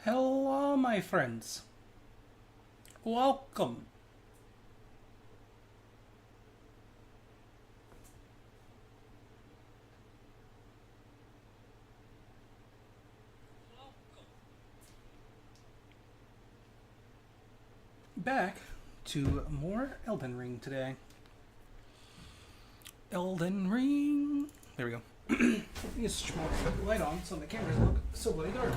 Hello, my friends. Welcome. Back to more Elden Ring today. Elden Ring. There we go. Just switch my light on so the cameras look so bloody dark.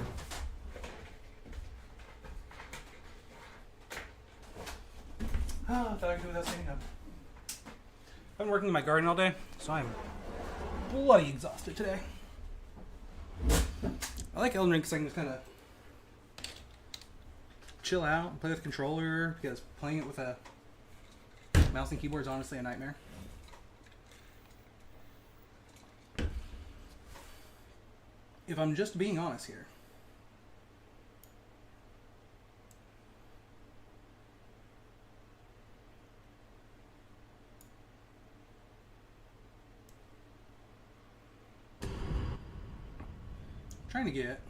I thought I could do without standing up. I've been working in my garden all day, so I'm bloody exhausted today. I like Elden Ring because I can just kind of chill out and play with the controller, because playing it with a mouse and keyboard is honestly a nightmare. If I'm just being honest here. Trying to get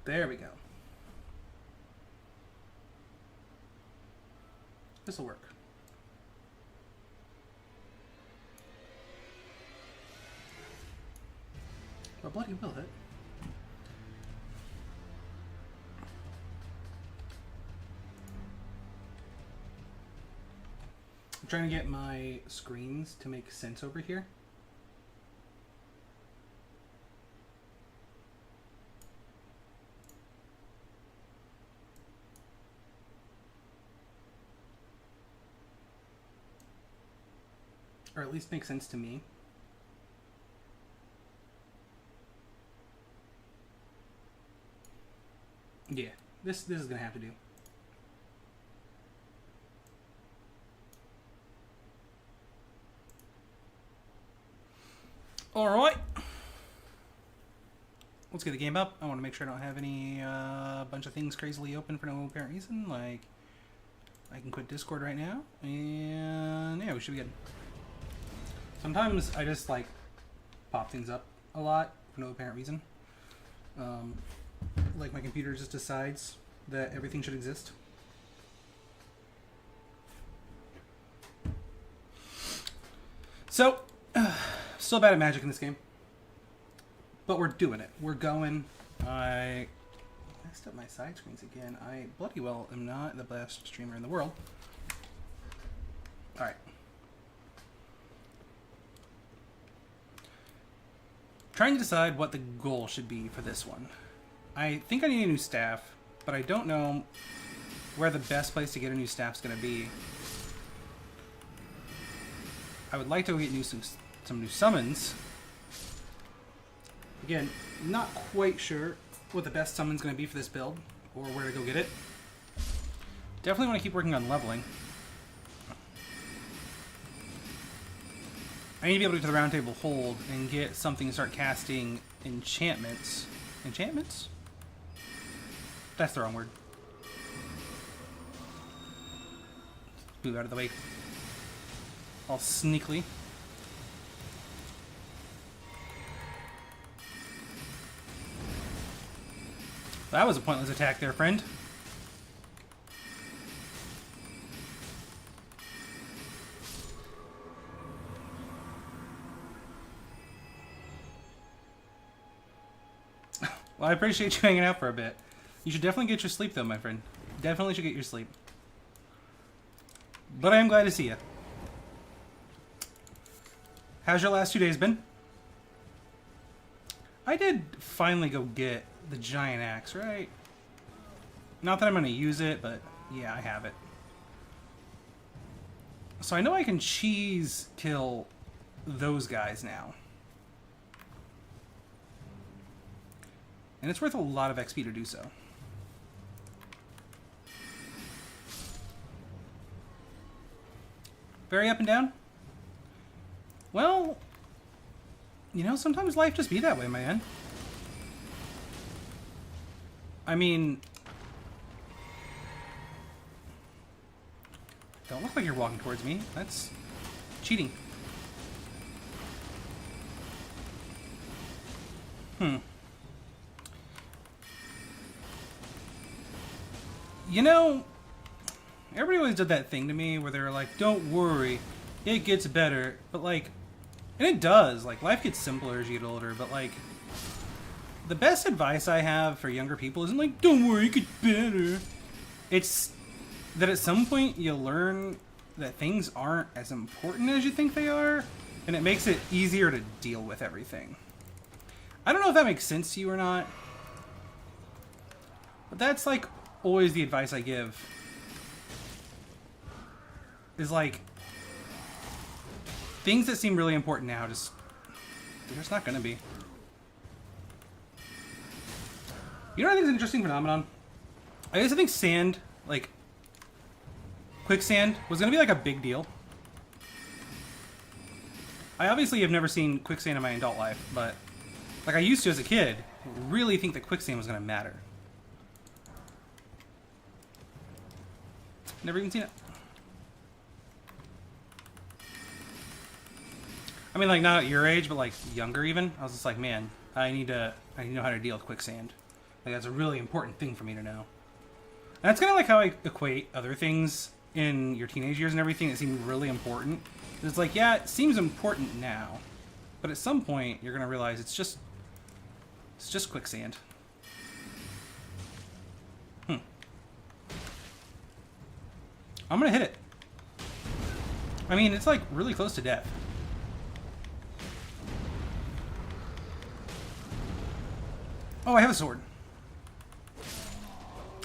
there we go. This will work. But bloody will it? I'm trying to get my screens to make sense over here. Or at least make sense to me. Yeah, this is gonna have to do. Alright. Let's get the game up. I want to make sure I don't have any bunch of things crazily open for no apparent reason. Like, I can quit Discord right now. And yeah, we should be good. Sometimes I just like pop things up a lot for no apparent reason. Like my computer just decides that everything should exist. So, still bad at magic in this game. But we're doing it. We're going. I messed up my side screens again. I bloody well am not the best streamer in the world. Alright. Trying to decide what the goal should be for this one. I think I need a new staff, but I don't know where the best place to get a new staff is going to be. I would like to get some new summons. Again, not quite sure what the best summon's going to be for this build, or where to go get it. Definitely want to keep working on leveling. I need to be able to get to the round table hold and get something to start casting enchantments. Enchantments? That's the wrong word. Move out of the way. All sneakily. That was a pointless attack there, friend. Well, I appreciate you hanging out for a bit. You should definitely get your sleep, though, my friend. Definitely should get your sleep. But I am glad to see you. How's your last 2 days been? I did finally go get the giant axe, right? Not that I'm going to use it, but yeah, I have it. So I know I can cheese kill those guys now. And it's worth a lot of XP to do so. Very up and down? Well, you know, sometimes life just be that way, man. I mean, don't look like you're walking towards me. That's cheating. You know, everybody always did that thing to me where they were like, don't worry, it gets better. But like, and it does. Like, life gets simpler as you get older. But like, the best advice I have for younger people isn't like, don't worry, it gets better. It's that at some point you learn that things aren't as important as you think they are. And it makes it easier to deal with everything. I don't know if that makes sense to you or not. But that's like always the advice I give. Is like, things that seem really important now, they're just not gonna be. You know what I think is an interesting phenomenon? I used to think sand, like quicksand, was gonna be like a big deal. I obviously have never seen quicksand in my adult life, but like I used to as a kid, really think that quicksand was gonna matter. Never even seen it. I mean, like, not at your age, but like younger even. I was just like, man, I need to know how to deal with quicksand. Like, that's a really important thing for me to know. And that's kind of like how I equate other things in your teenage years and everything that seem really important. It's like, yeah, it seems important now, but at some point you're gonna realize it's just quicksand. I'm gonna hit it. I mean, it's like really close to death. Oh, I have a sword.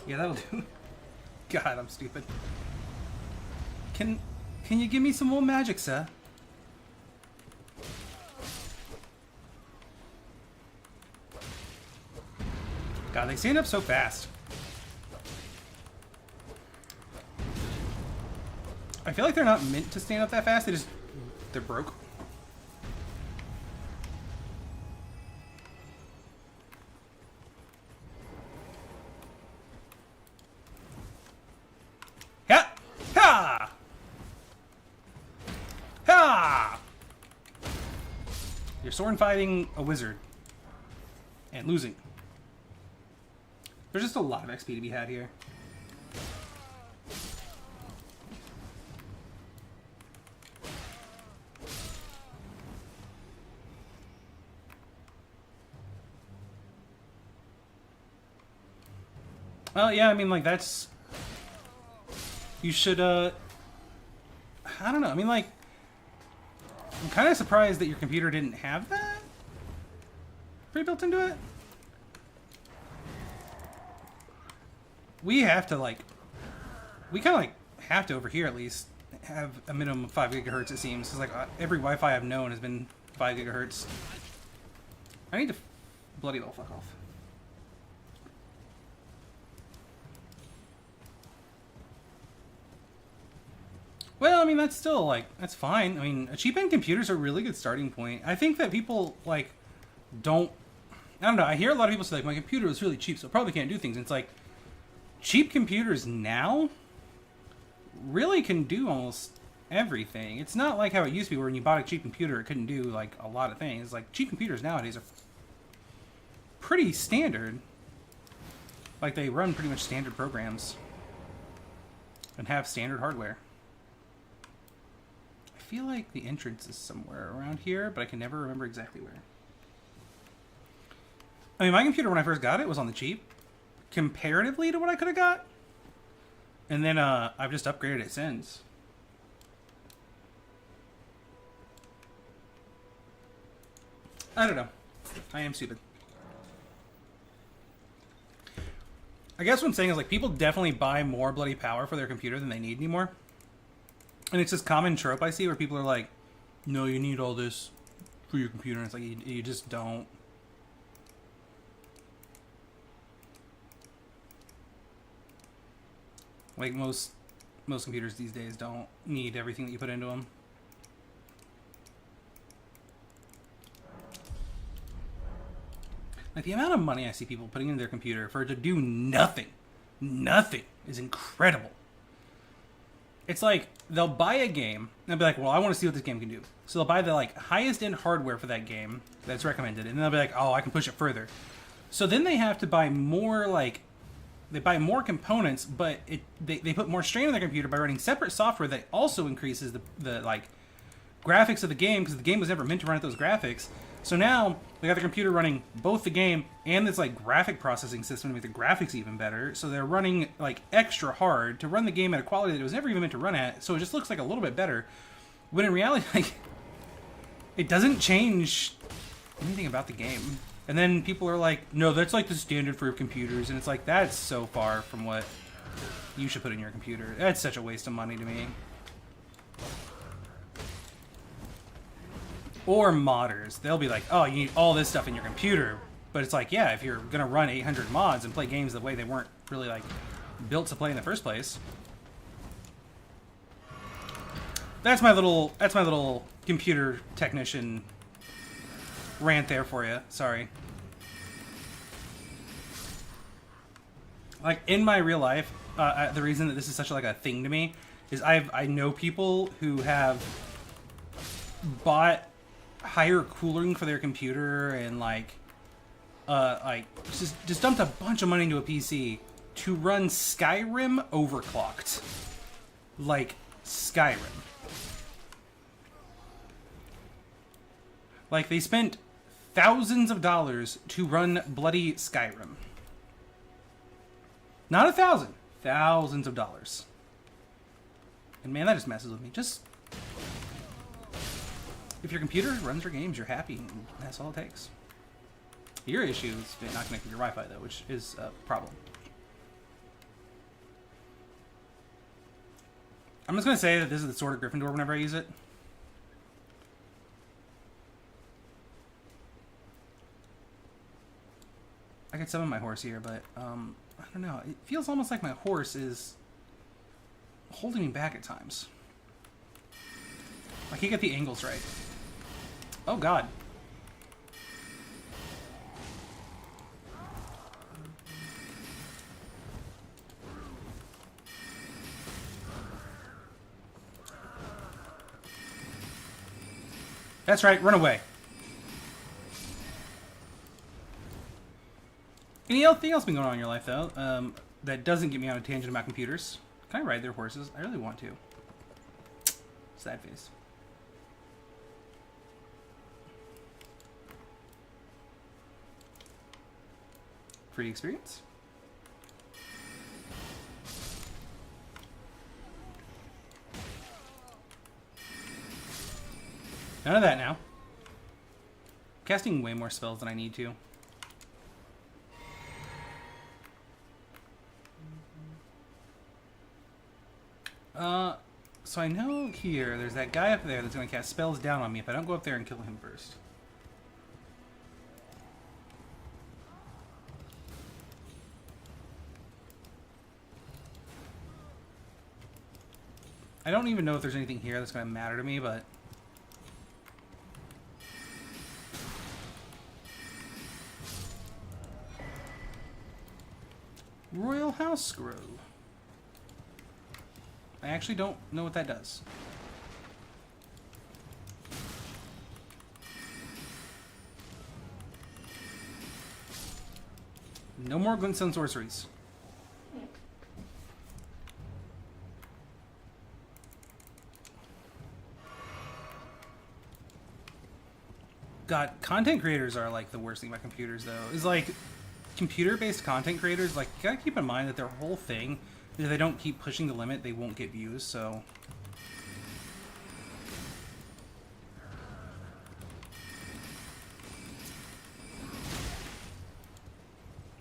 Yeah, that'll do. God, I'm stupid. Can you give me some more magic, sir? God, they stand up so fast. I feel like they're not meant to stand up that fast. They're broke. Ha! Ha! Ha! You're sword fighting a wizard. And losing. There's just a lot of XP to be had here. Well, yeah, I mean, like, that's... You should, I don't know, I mean, like... I'm kind of surprised that your computer didn't have that pre-built into it. We have to, like... We kind of, like, have to, over here at least, have a minimum of 5 gigahertz, it seems. Because, like, every Wi-Fi I've known has been 5 gigahertz. I need to bloody well fuck off. Well, I mean, that's still, like, that's fine. I mean, cheap-end computers are a really good starting point. I think that people, like, don't... I don't know, I hear a lot of people say, like, my computer is really cheap, so it probably can't do things. And it's like, cheap computers now really can do almost everything. It's not like how it used to be, where when you bought a cheap computer, it couldn't do, like, a lot of things. Like, cheap computers nowadays are pretty standard. Like, they run pretty much standard programs and have standard hardware. I feel like the entrance is somewhere around here, but I can never remember exactly where. I mean, my computer, when I first got it, was on the cheap, comparatively to what I could have got. And then I've just upgraded it since. I don't know. I am stupid. I guess what I'm saying is, like, people definitely buy more bloody power for their computer than they need anymore. And it's this common trope I see where people are like, no, you need all this for your computer. And it's like, you just don't. Like, most computers these days don't need everything that you put into them. Like, the amount of money I see people putting into their computer for it to do nothing is incredible. it's like they'll buy a game and they'll be like, well, I want to see what this game can do. So they'll buy the like highest end hardware for that game that's recommended, and they'll be like, oh, I can push it further. So then they have to buy more like they buy more components, but they put more strain on their computer by running separate software that also increases the like graphics of the game, because the game was never meant to run at those graphics. So now they got the computer running both the game and this like graphic processing system to make the graphics even better. So they're running like extra hard to run the game at a quality that it was never even meant to run at. So it just looks like a little bit better. When in reality, like, it doesn't change anything about the game. And then people are like, no, that's like the standard for computers. And it's like, that's so far from what you should put in your computer. That's such a waste of money to me. Or modders. They'll be like, oh, you need all this stuff in your computer. But it's like, yeah, if you're going to run 800 mods and play games the way they weren't really like built to play in the first place. That's my little computer technician rant there for you. Sorry. Like in my real life, the reason that this is such like a thing to me is I know people who have bought higher cooling for their computer and like just dumped a bunch of money into a PC to run Skyrim overclocked. Like Skyrim. Like they spent thousands of dollars to run bloody Skyrim. Not 1,000, thousands of dollars. And man, that just messes with me. Just if your computer runs your games, you're happy, and that's all it takes. Your issue is not connecting to your Wi-Fi, though, which is a problem. I'm just going to say that this is the Sword of Gryffindor whenever I use it. I could summon my horse here, but I don't know. It feels almost like my horse is holding me back at times. I can't get the angles right. Oh, God. That's right, run away. Anything else been going on in your life, though, that doesn't get me on a tangent about computers? Can I ride their horses? I really want to. Sad face. Free experience? None of that now. Casting way more spells than I need to. So I know here, there's that guy up there that's going to cast spells down on me if I don't go up there and kill him first. I don't even know if there's anything here that's going to matter to me, but... Royal House Scroll. I actually don't know what that does. No more glintstone sorceries. God, content creators are like the worst thing about computers, though. Is like computer-based content creators, like, you gotta keep in mind that their whole thing, if they don't keep pushing the limit, they won't get views, so...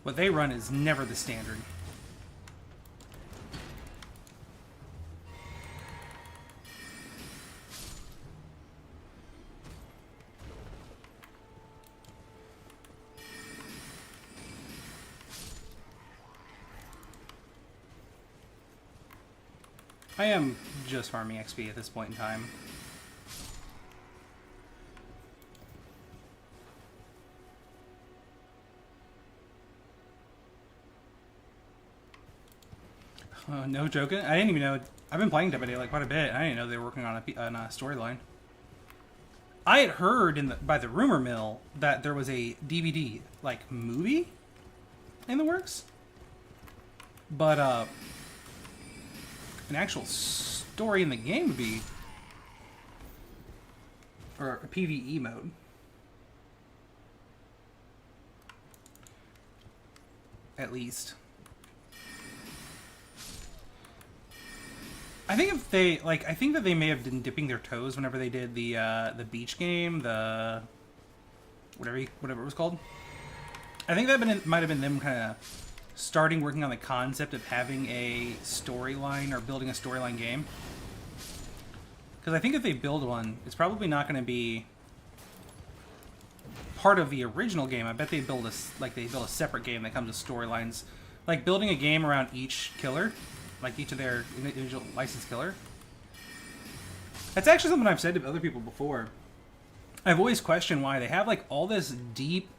What they run is never the standard. I am just farming XP at this point in time. No joking. I didn't even know. I've been playing Dead by Daylight quite a bit. I didn't know they were working on a storyline. I had heard by the rumor mill that there was a DVD like movie in the works, but an actual story in the game would be, or a PvE mode. At least. I think if they I think that they may have been dipping their toes whenever they did the beach game, the whatever it was called. I think that might have been them kind of starting working on the concept of having a storyline or building a storyline game. Because I think if they build one, it's probably not going to be part of the original game. I bet they build a separate game that comes with storylines, like building a game around each killer. Like each of their individual licensed killer. That's actually something I've said to other people before. I've always questioned why they have like all this deep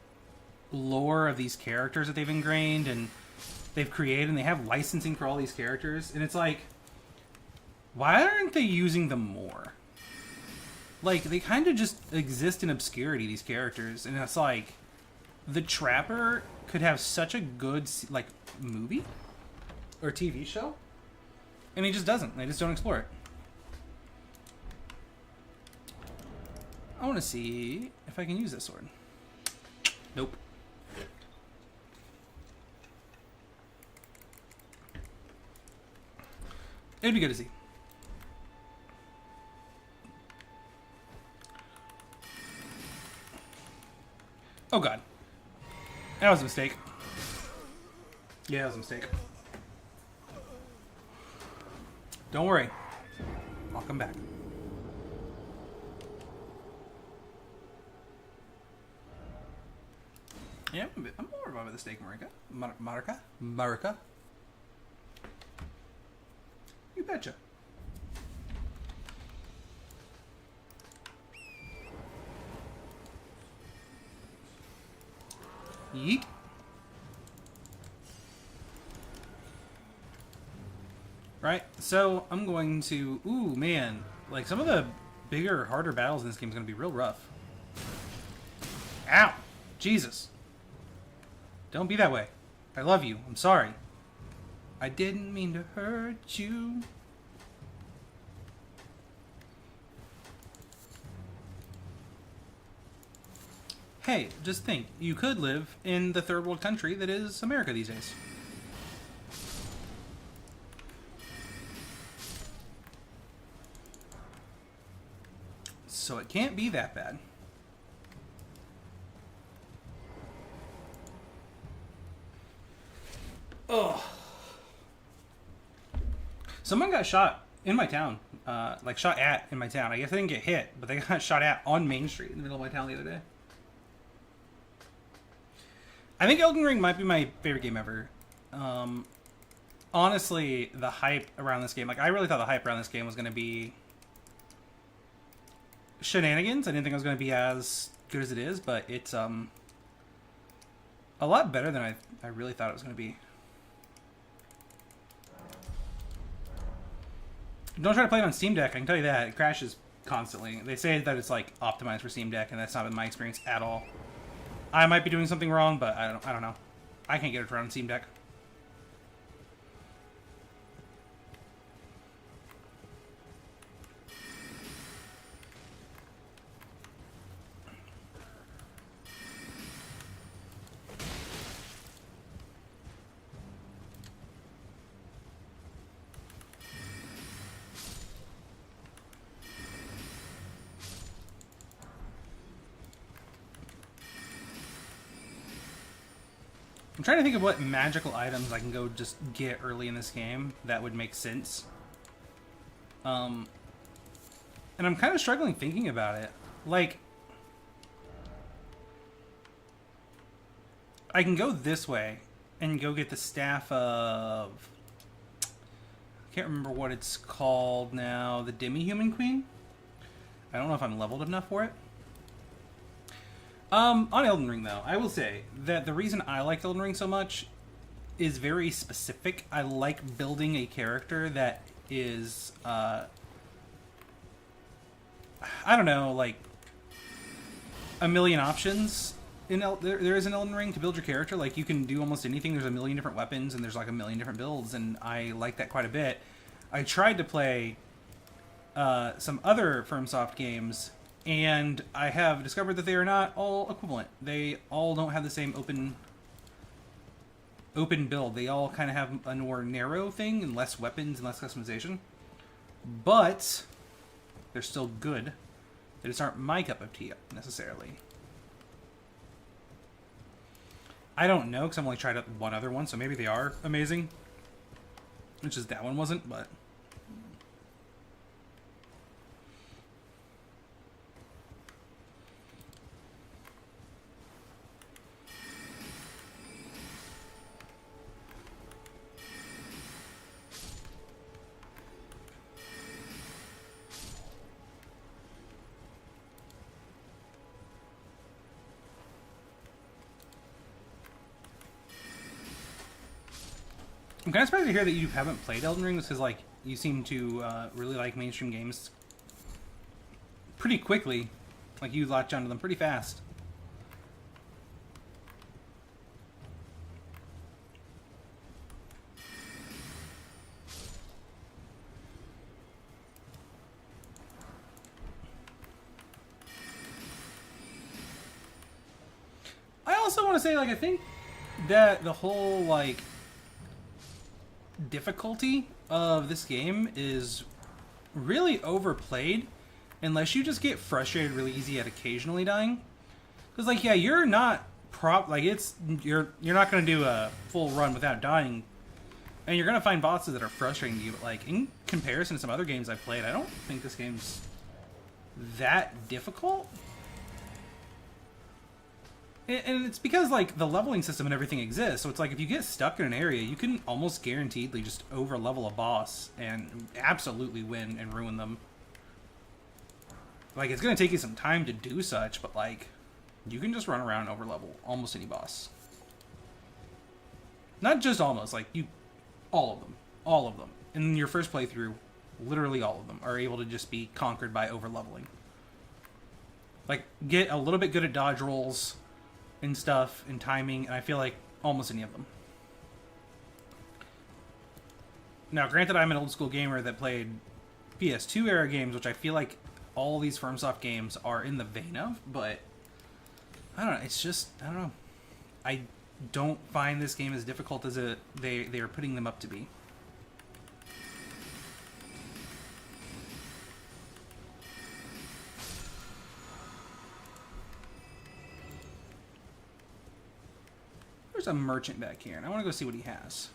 lore of these characters that they've ingrained and they've created, and they have licensing for all these characters, and it's like, why aren't they using them more? Like, they kind of just exist in obscurity, these characters, and it's like, the Trapper could have such a good like movie or TV show. And he just doesn't. They just don't explore it. I want to see if I can use this sword. Nope. It'd be good to see. Oh god. That was a mistake. Yeah, that was a mistake. Don't worry. I'll come back. Yeah, I'm more about the steak, Marika. Marika. You betcha. Yeet. Right, so I'm going to... Ooh, man. Like, some of the bigger, harder battles in this game is going to be real rough. Ow! Jesus. Don't be that way. I love you. I'm sorry. I didn't mean to hurt you. Hey, just think. You could live in the third world country that is America these days. So it can't be that bad. Ugh. Someone got shot in my town. Like shot at in my town. I guess they didn't get hit, but they got shot at on Main Street in the middle of my town the other day. I think Elden Ring might be my favorite game ever. Honestly, the hype around this game, like I really thought the hype around this game was going to be shenanigans. I didn't think it was going to be as good as it is, but it's a lot better than I really thought it was going to be. Don't try to play it on Steam Deck. I can tell you that. It crashes constantly. They say that it's like optimized for Steam Deck, and that's not been my experience at all. I might be doing something wrong, but I don't know. I can't get it to run on Steam Deck. I'm trying to think of what magical items I can go just get early in this game that would make sense. And I'm kind of struggling thinking about it. Like, I can go this way and go get the Staff of... I can't remember what it's called now. The Demi-Human Queen? I don't know if I'm leveled enough for it. On Elden Ring, though, I will say that the reason I liked Elden Ring so much is very specific. I like building a character that is, I don't know, like a million options. There is an Elden Ring to build your character. Like, you can do almost anything. There's a million different weapons, and there's like a million different builds, and I like that quite a bit. I tried to play some other FromSoft games, and I have discovered that they are not all equivalent. They all don't have the same open build. They all kind of have a more narrow thing and less weapons and less customization. But they're still good. They just aren't my cup of tea necessarily. I don't know, because I've only tried out one other one, so maybe they are amazing. Which is that one wasn't, but... I'm kind of surprised to hear that you haven't played Elden Ring, because like you seem to really like mainstream games pretty quickly. Like, you latch onto them pretty fast. I also want to say, like, I think that the whole like difficulty of this game is really overplayed, unless you just get frustrated really easy at occasionally dying. Because, like, yeah, you're not you're not going to do a full run without dying, and you're going to find bosses that are frustrating you. But, like, in comparison to some other games I've played, I don't think this game's that difficult. And it's because, like, the leveling system and everything exists. So it's like, if you get stuck in an area, you can almost guaranteedly just over-level a boss and absolutely win and ruin them. Like, it's going to take you some time to do such, but, like, you can just run around and over-level almost any boss. Not just almost, like, all of them. All of them. In your first playthrough, literally all of them are able to just be conquered by over-leveling. Like, get a little bit good at dodge rolls and stuff and timing, and I feel like almost any of them. Now, granted, I'm an old school gamer that played PS2 era games, which I feel like all these FromSoft games are in the vein of, but I don't know, it's just, I don't know. I don't find this game as difficult as they are putting them up to be. There's a merchant back here, and I want to go see what he has.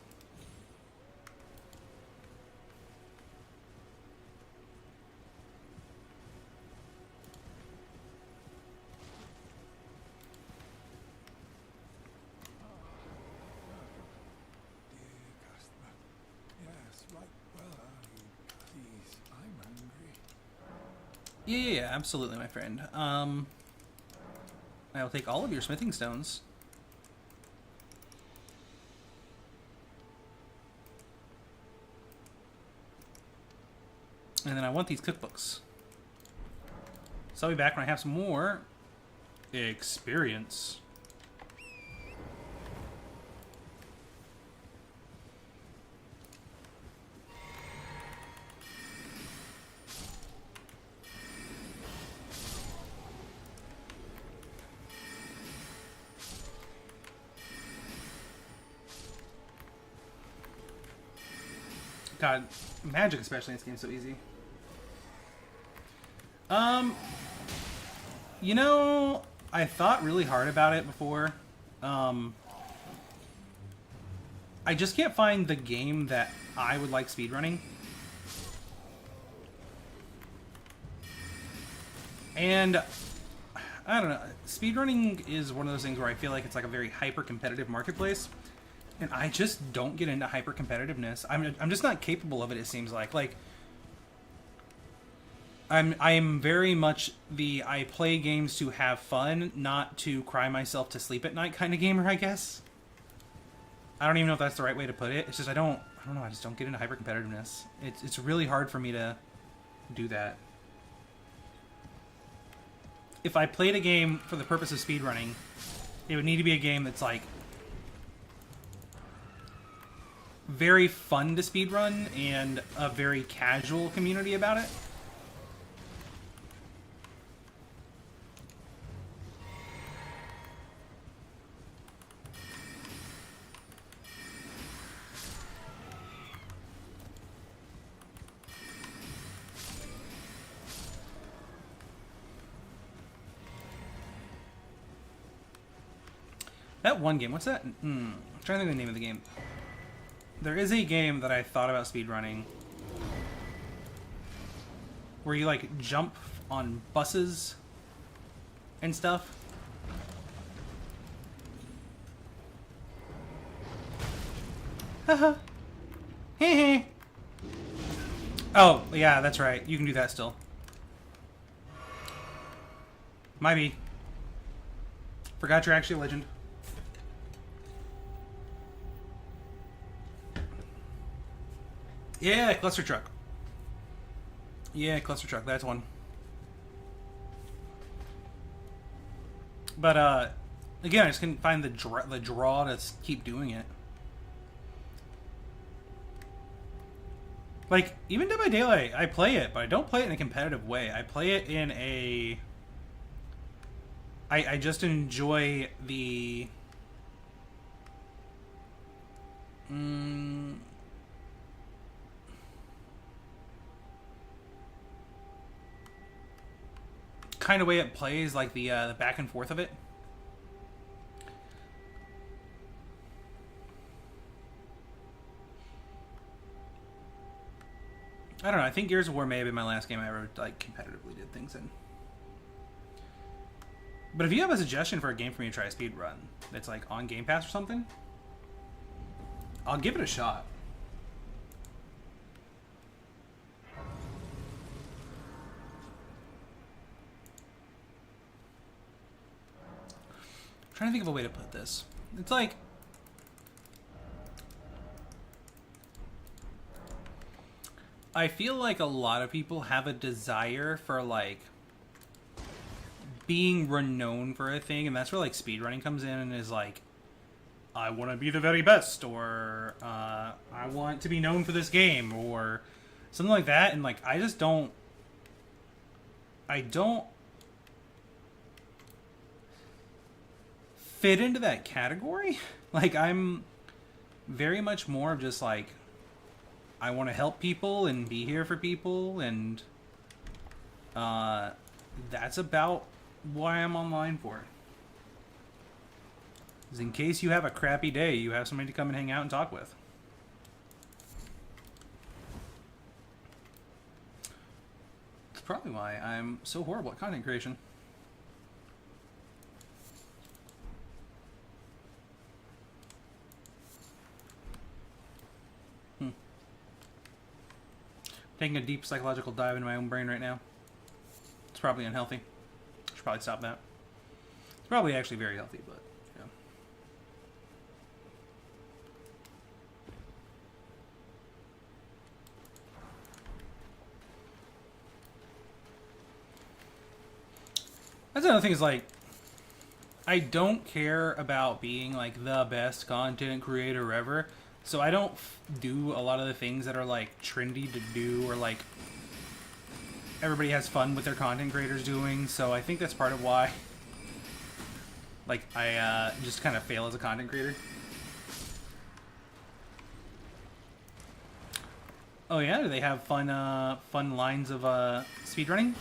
Yeah, absolutely, my friend. I will take all of your smithing stones. And then I want these cookbooks. So I'll be back when I have some more experience. God, magic especially in this game is so easy. You know, I thought really hard about it before. I just can't find the game that I would like speedrunning. And I don't know, speedrunning is one of those things where I feel like it's like a very hyper-competitive marketplace. And I just don't get into hyper-competitiveness. I'm just not capable of it, it seems like. Like, I'm very much the I play games to have fun, not to cry myself to sleep at night kind of gamer, I guess. I don't even know if that's the right way to put it. It's just I don't know. I just don't get into hyper competitiveness. It's really hard for me to do that. If I played a game for the purpose of speedrunning, it would need to be a game that's like very fun to speedrun and a very casual community about it. That one game, what's that? I'm trying to think of the name of the game. There is a game that I thought about speedrunning where you like jump on buses and stuff. Haha. Hee. Oh, yeah, that's right. You can do that still. Might be. Forgot you're actually a legend. Yeah, cluster truck. Yeah, cluster truck. That's one. But again, I just couldn't find the draw to keep doing it. Like even Dead by Daylight, I play it, but I don't play it in a competitive way. I play it in a. I just enjoy the. Kind of way it plays, like the back and forth of it. I don't know. I think Gears of War may have been my last game I ever like competitively did things in. But if you have a suggestion for a game for me to try a speed run that's like on Game Pass or something, I'll give it a shot. I'm trying to think of a way to put this. It's like I feel like a lot of people have a desire for like being renowned for a thing, and that's where like speedrunning comes in and is like, I want to be the very best, or I want to be known for this game, or something like that. And like I don't fit into that category. Like I'm very much more of just like I want to help people and be here for people, and that's about why I'm online for. Is in case you have a crappy day, you have somebody to come and hang out and talk with. That's probably why I'm so horrible at content creation. Taking a deep psychological dive into my own brain right now. It's probably unhealthy. I should probably stop that. It's probably actually very healthy, but yeah. That's another thing is like, I don't care about being like the best content creator ever. So I don't do a lot of the things that are like trendy to do, or like everybody has fun with their content creators doing. So I think that's part of why like I just kind of fail as a content creator. Oh yeah, do they have fun lines of speedrunning?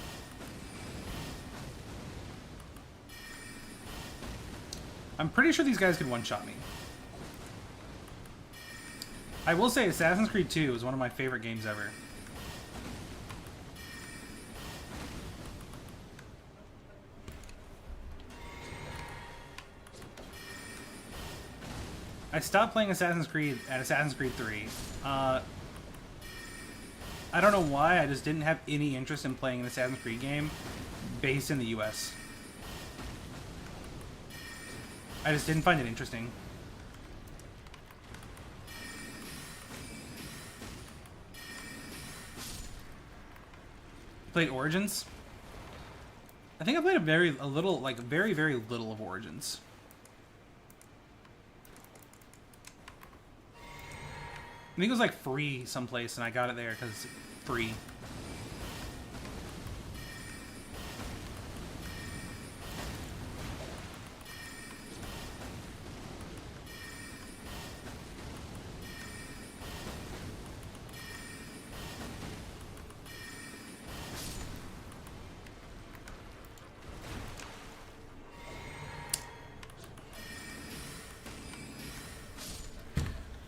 I'm pretty sure these guys could one-shot me. I will say Assassin's Creed 2 is one of my favorite games ever. I stopped playing Assassin's Creed at Assassin's Creed 3. I don't know why, I just didn't have any interest in playing an Assassin's Creed game based in the US. I just didn't find it interesting. Played Origins. I think I played very little of Origins. I think it was like free someplace, and I got it there because it's free.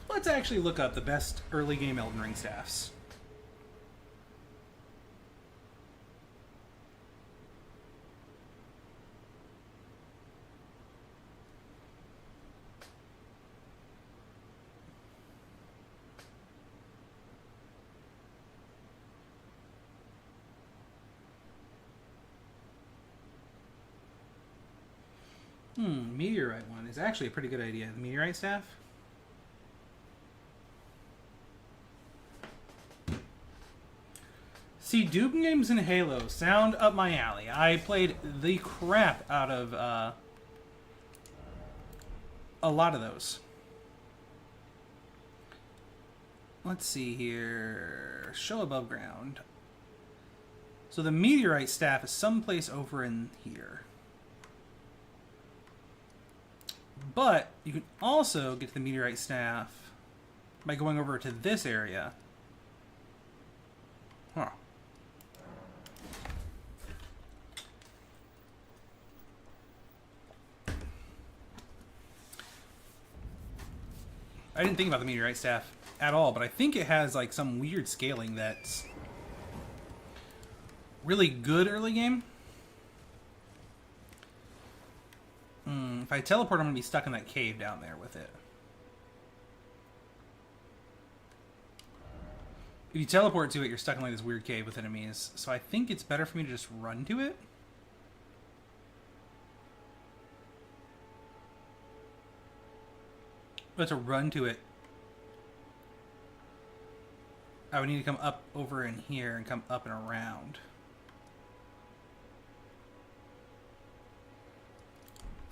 Let's actually look up the best early game Elden Ring staffs. Meteorite one is actually a pretty good idea. The Meteorite staff. See, Doom games and Halo sound up my alley. I played the crap out of a lot of those. Let's see here. Show above ground. So the Meteorite staff is someplace over in here. But you can also get to the Meteorite staff by going over to this area. Huh. I didn't think about the Meteorite staff at all, but I think it has like some weird scaling that's really good early game. If I teleport, I'm going to be stuck in that cave down there with it. If you teleport to it, you're stuck in like this weird cave with enemies. So I think it's better for me to just run to it. But to run to it, I would need to come up over in here and come up and around.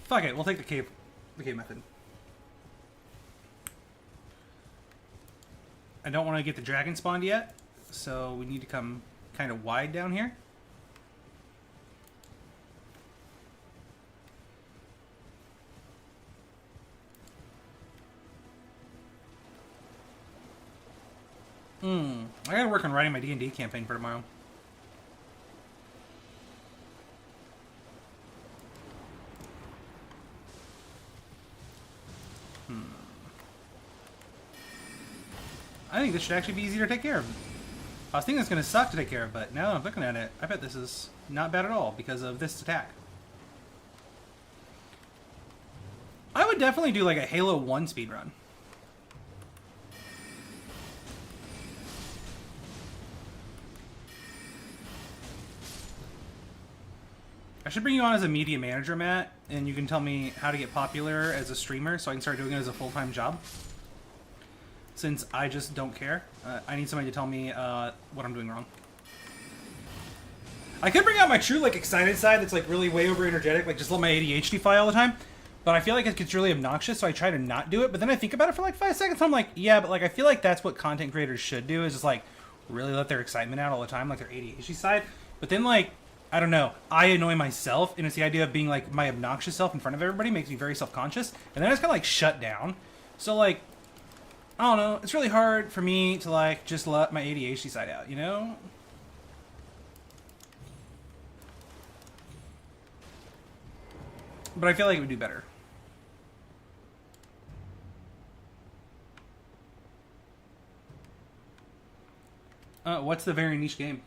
Fuck it, we'll take the cave method. I don't want to get the dragon spawned yet, so we need to come kind of wide down here. I gotta work on writing my D&D campaign for tomorrow. I think this should actually be easier to take care of. I was thinking it's going to suck to take care of, but now that I'm looking at it, I bet this is not bad at all because of this attack. I would definitely do like a Halo 1 speedrun. I should bring you on as a media manager, Matt, and you can tell me how to get popular as a streamer so I can start doing it as a full-time job. Since I just don't care. I need somebody to tell me what I'm doing wrong. I could bring out my true like excited side that's like really way over energetic, like just let my ADHD fly all the time. But I feel like it gets really obnoxious, so I try to not do it. But then I think about it for like 5 seconds. I'm like, yeah, but like I feel like that's what content creators should do, is just like really let their excitement out all the time, like their ADHD side. But then like, I don't know, I annoy myself, and it's the idea of being like my obnoxious self in front of everybody makes me very self-conscious, and then I just kind of like shut down. So like, I don't know, it's really hard for me to like just let my ADHD side out, you know? But I feel like it would do better. What's the very niche game?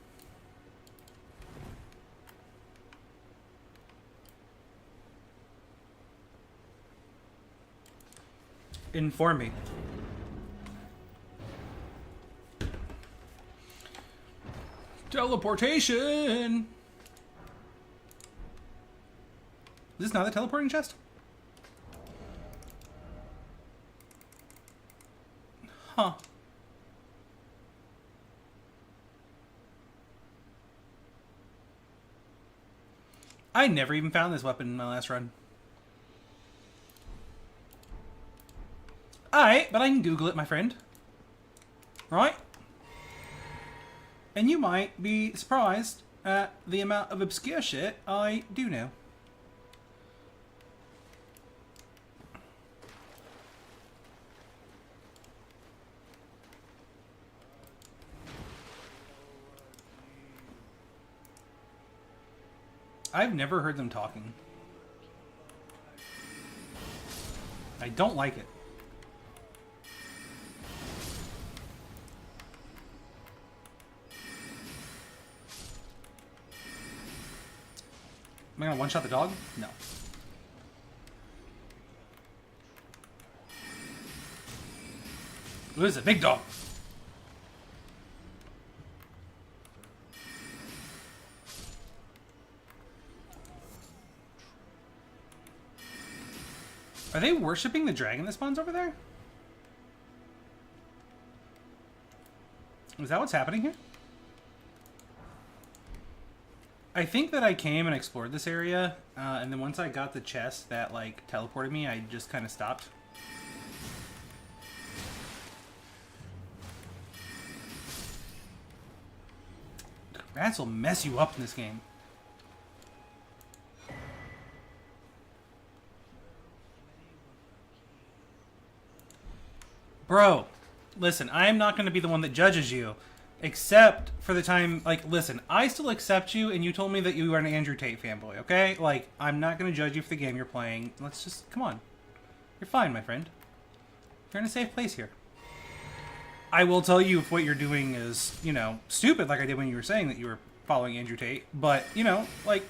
Inform me. Teleportation! Is this not the teleporting chest? Huh. I never even found this weapon in my last run. Alright, but I can Google it, my friend. Right? And you might be surprised at the amount of obscure shit I do know. I've never heard them talking. I don't like it. Am I gonna one-shot the dog? No. What is it? Big dog. Are they worshipping the dragon that spawns over there? Is that what's happening here? I think that I came and explored this area, and then once I got the chest that, like, teleported me, I just kind of stopped. Rats will mess you up in this game. Bro, listen, I am not going to be the one that judges you. Except for the time, like, listen, I still accept you, and you told me that you are an Andrew Tate fanboy, okay? Like, I'm not going to judge you for the game you're playing. Let's just, come on. You're fine, my friend. You're in a safe place here. I will tell you if what you're doing is, you know, stupid, like I did when you were saying that you were following Andrew Tate. But, you know, like,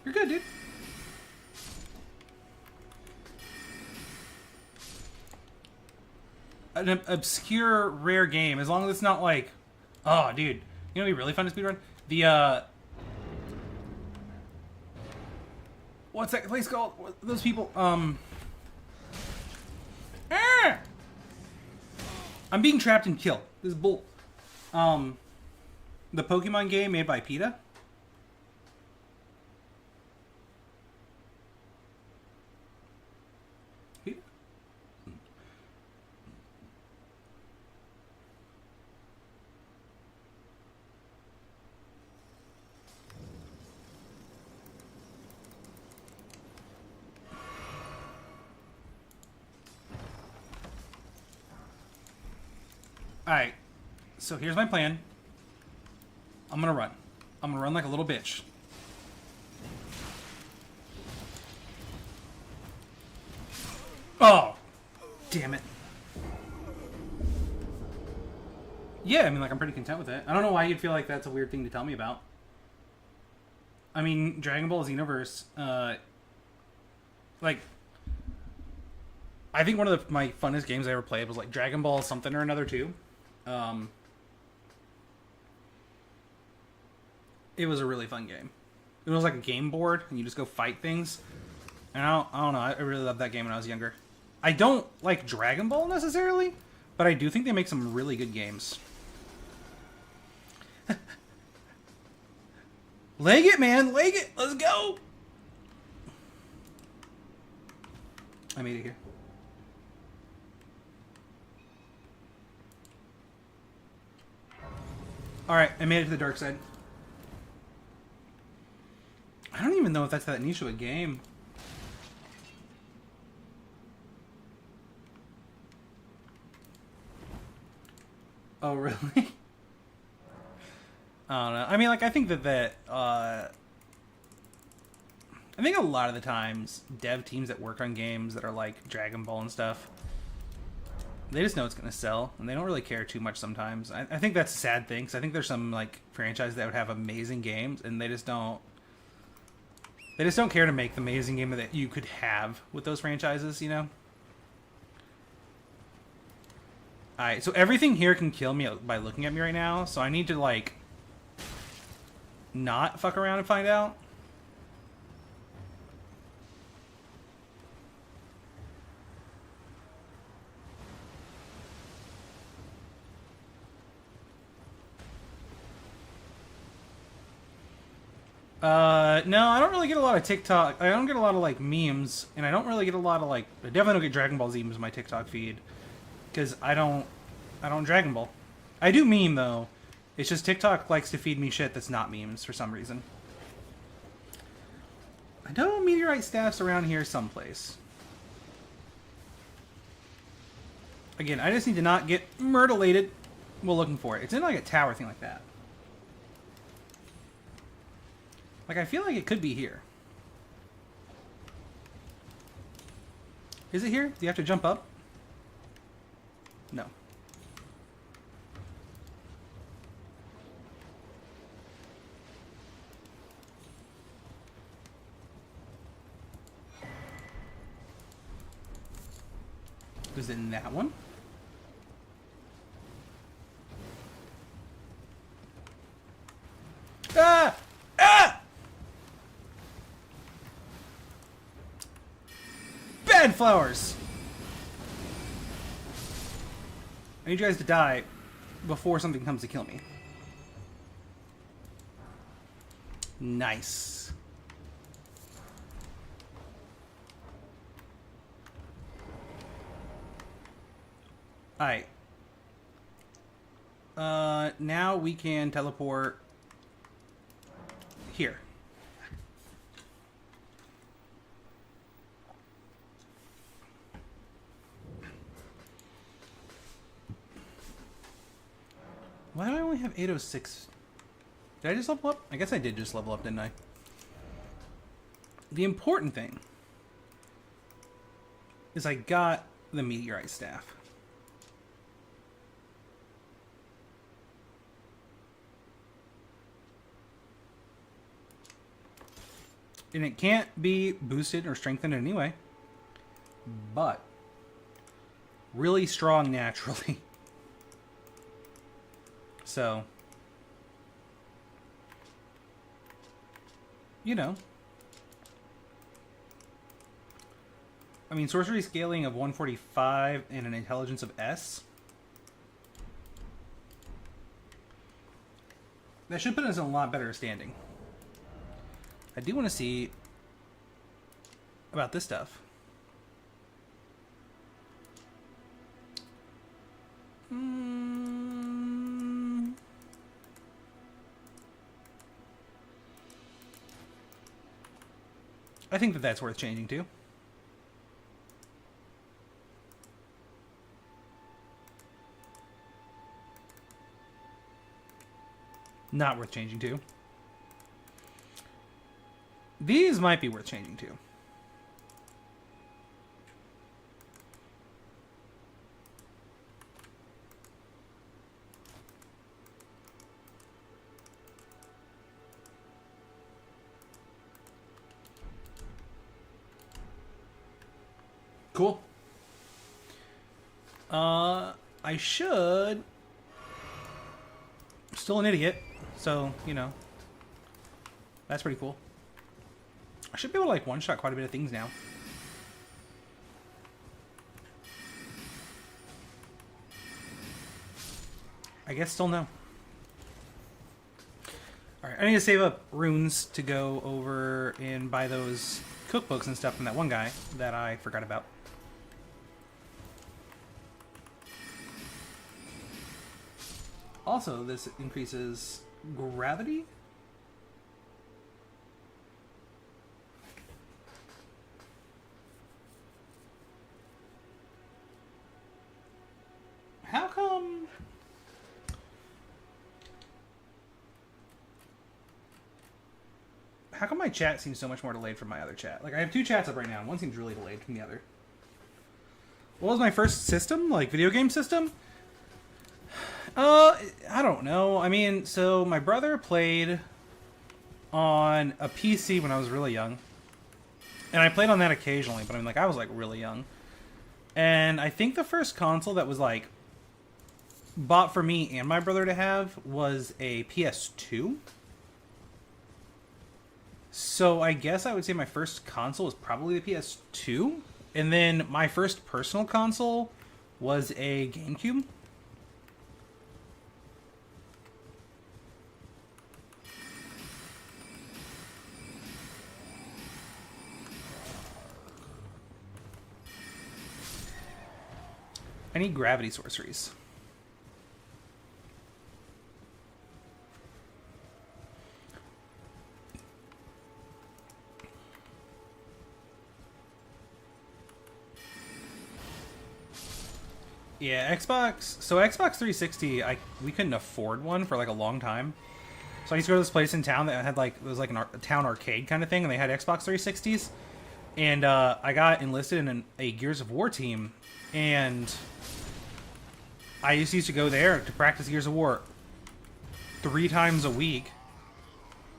you're good, dude. An obscure, rare game, as long as it's not like, oh, dude, you know what'd be really fun to speedrun? The, what's that place called? Those people, I'm being trapped and killed. This is bull. The Pokemon game made by PETA. Alright, so here's my plan. I'm gonna run. I'm gonna run like a little bitch. Oh! Damn it. Yeah, I mean, like, I'm pretty content with it. I don't know why you'd feel like that's a weird thing to tell me about. I mean, Dragon Ball Xenoverse, like, I think one of my funnest games I ever played was, like, Dragon Ball something or another, too. It was a really fun game. It was like a game board, and you just go fight things. And I don't know, I really loved that game when I was younger. I don't like Dragon Ball necessarily, but I do think they make some really good games. Leg it, man! Leg it! Let's go! I made it here. Alright, I made it to the dark side. I don't even know if that's that niche of a game. Oh, really? I don't know. I mean, like, I think I think a lot of the times, dev teams that work on games that are like Dragon Ball and stuff, they just know it's going to sell, and they don't really care too much sometimes. I think that's a sad thing, because I think there's some, like, franchises that would have amazing games, and they just don't care to make the amazing game that you could have with those franchises, you know? Alright, so everything here can kill me by looking at me right now, so I need to, like, not fuck around and find out. No, I don't really get a lot of TikTok. I don't get a lot of, like, memes, and I don't really get a lot of, like, I definitely don't get Dragon Ball Z memes in my TikTok feed, because I don't Dragon Ball. I do meme, though. It's just TikTok likes to feed me shit that's not memes for some reason. I know meteorite staff's around here someplace. Again, I just need to not get myrtleated while looking for it. It's in, like, a tower thing like that. Like, I feel like it could be here. Is it here? Do you have to jump up? No. Is it in that one? Ah! Ah! Bad flowers! I need you guys to die before something comes to kill me. Nice. Alright. Now we can teleport here. Why do I only have 806? Did I just level up? I guess I did just level up, didn't I? The important thing is I got the meteorite staff. And it can't be boosted or strengthened in any way. But really strong naturally. So, you know. I mean, sorcery scaling of 145 and an intelligence of S. That should put us in a lot better standing. I do want to see about this stuff. I think that that's worth changing to. Not worth changing to. These might be worth changing to. Cool. I should. Still an idiot, so, you know. That's pretty cool. I should be able to, like, one-shot quite a bit of things now. I guess still no. Alright, I need to save up runes to go over and buy those cookbooks and stuff from that one guy that I forgot about. Also, this increases gravity. How come? How come my chat seems so much more delayed from my other chat? Like, I have two chats up right now, and one seems really delayed from the other. What was my first system? Like, video game system? I don't know. I mean, so my brother played on a PC when I was really young. And I played on that occasionally, but I mean, like, I was, like, really young. And I think the first console that was, like, bought for me and my brother to have was a PS2. So I guess I would say my first console was probably the PS2. And then my first personal console was a GameCube. I need gravity sorceries. Yeah, Xbox. So Xbox 360, we couldn't afford one for like a long time. So I used to go to this place in town that had like it was like a town arcade kind of thing, and they had Xbox 360s. And I got enlisted in a Gears of War team, and I used to go there to practice Gears of War 3 times a week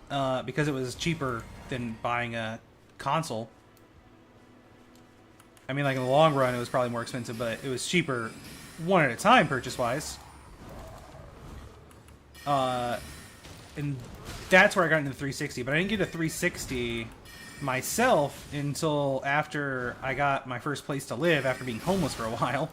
because it was cheaper than buying a console. I mean, like in the long run, it was probably more expensive, but it was cheaper one at a time purchase-wise. And that's where I got into the 360, but I didn't get a 360 myself until after I got my first place to live after being homeless for a while.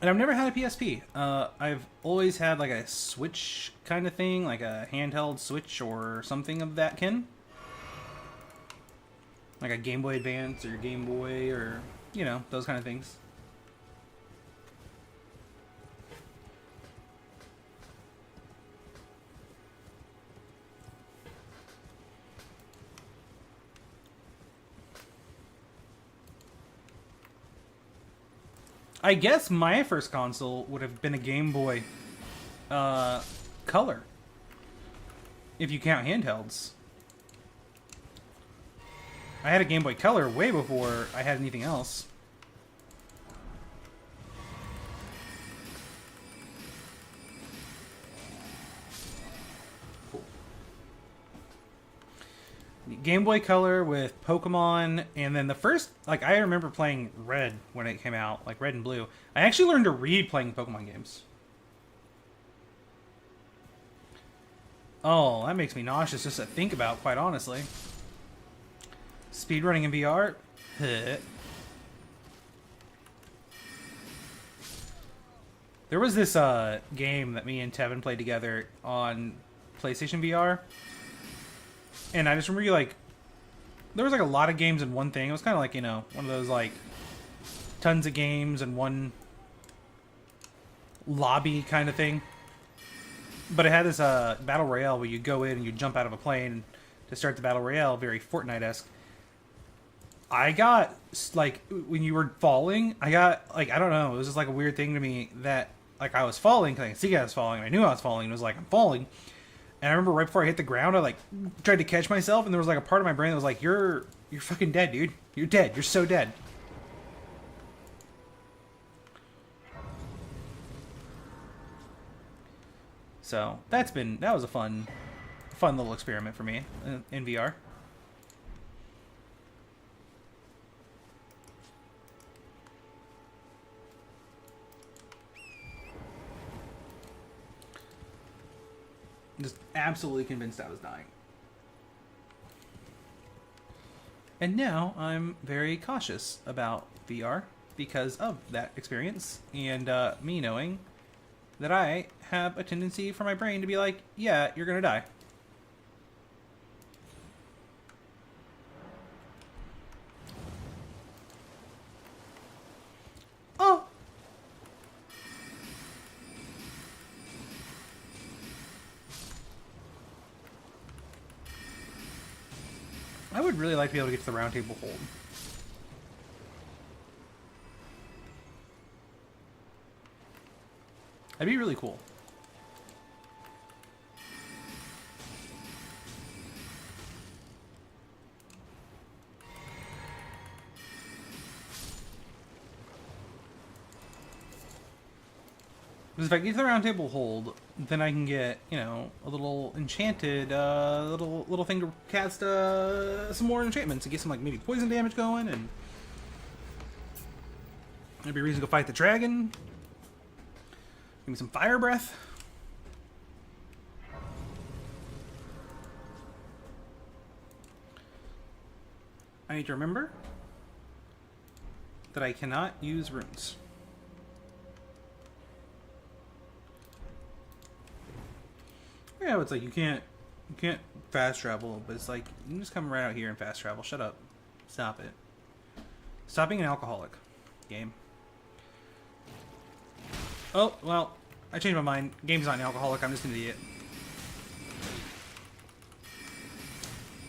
And I've never had a PSP. I've always had like a Switch kind of thing, like a handheld Switch or something of that kin. Like a Game Boy Advance or Game Boy or, you know, those kind of things. I guess my first console would have been a Game Boy Color, if you count handhelds. I had a Game Boy Color way before I had anything else. Cool. Game Boy Color with Pokemon, and then the first, like, I remember playing Red when it came out, like Red and Blue. I actually learned to read playing Pokemon games. Oh, that makes me nauseous just to think about, quite honestly. Speedrunning in VR? There was this game that me and Tevin played together on PlayStation VR. And I just remember, like, there was, like, a lot of games in one thing. It was kind of like, you know, one of those, like, tons of games in one lobby kind of thing. But it had this battle royale where you go in and you jump out of a plane to start the battle royale, very Fortnite-esque. I got, like, when you were falling, I got, like, I don't know, it was just, like, a weird thing to me that, like, I was falling, because I could see I was falling, and I knew I was falling, and it was like, I'm falling. And I remember right before I hit the ground, I, like, tried to catch myself, and there was, like, a part of my brain that was like, you're fucking dead, dude. You're dead. You're so dead. So, that was a fun little experiment for me in VR. Just absolutely convinced I was dying. And now I'm very cautious about VR because of that experience and me knowing that I have a tendency for my brain to be like, yeah, you're gonna die. Oh! I would really like to be able to get to the round table hold. That'd be really cool. Because if I get to the round table hold, then I can get, you know, a little enchanted, little thing to cast some more enchantments to get some, like, maybe poison damage going, and maybe a reason to go fight the dragon. Give me some fire breath. I need to remember that I cannot use runes. Yeah, it's like you can't You can't fast travel, but it's like, you can just come right out here and fast travel. Shut up. Stop it. Stop being an alcoholic. Game. Oh, well, I changed my mind. Game's not an alcoholic, I'm just an idiot.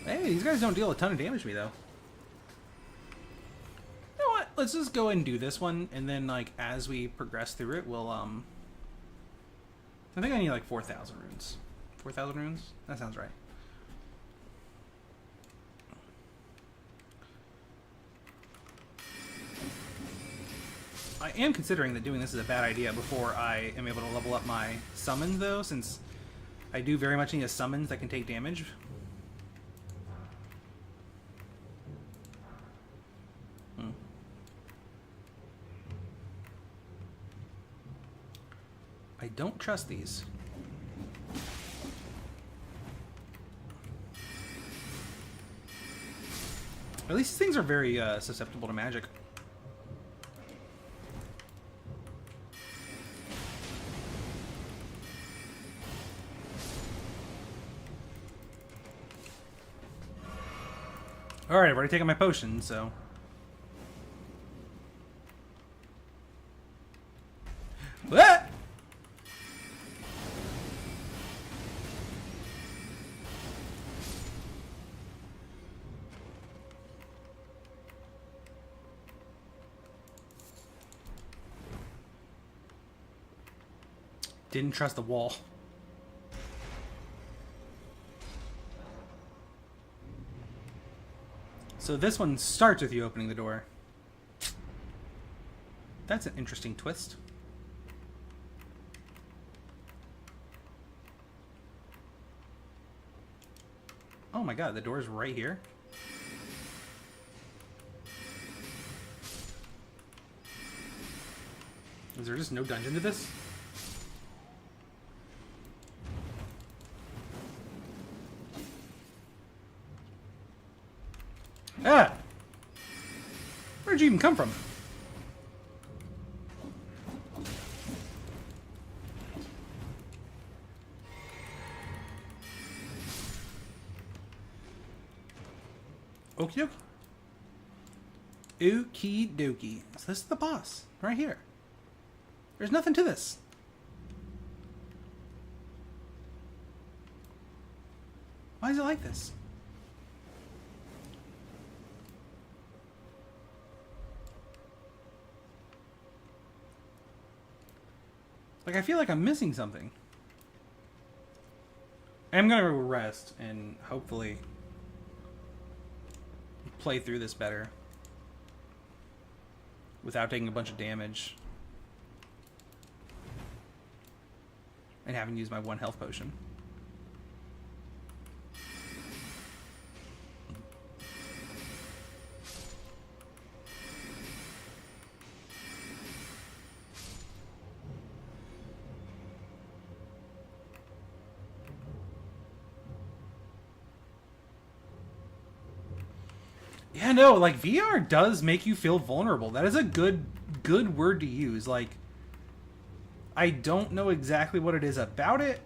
Hey, these guys don't deal a ton of damage to me, though. You know what? Let's just go ahead and do this one, and then, like, as we progress through it, we'll, I think I need, like, 4,000 runes. 4,000 runes? That sounds right. I am considering that doing this is a bad idea before I am able to level up my summons, though, since I do very much need a summons that can take damage. I don't trust these. At least these things are very susceptible to magic. Alright, I've already taken my potion, so... Ah! Didn't trust the wall. So this one starts with you opening the door. That's an interesting twist. Oh my god, the door's right here. Is there just no dungeon to this? Ah! Where'd you even come from? Okie dokie. Okie dokie. So this is the boss, right here. There's nothing to this. Why is it like this? Like, I feel like I'm missing something. I'm gonna go rest and hopefully play through this better without taking a bunch of damage and having to use my 1 health potion. Yeah, no, like, VR does make you feel vulnerable. That is a good word to use. Like, I don't know exactly what it is about it,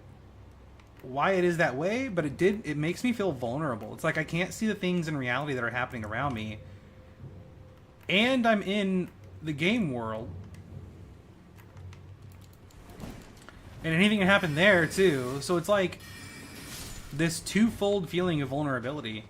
why it is that way, but it makes me feel vulnerable. It's like I can't see the things in reality that are happening around me. And I'm in the game world. And anything can happen there, too. So it's like this twofold feeling of vulnerability.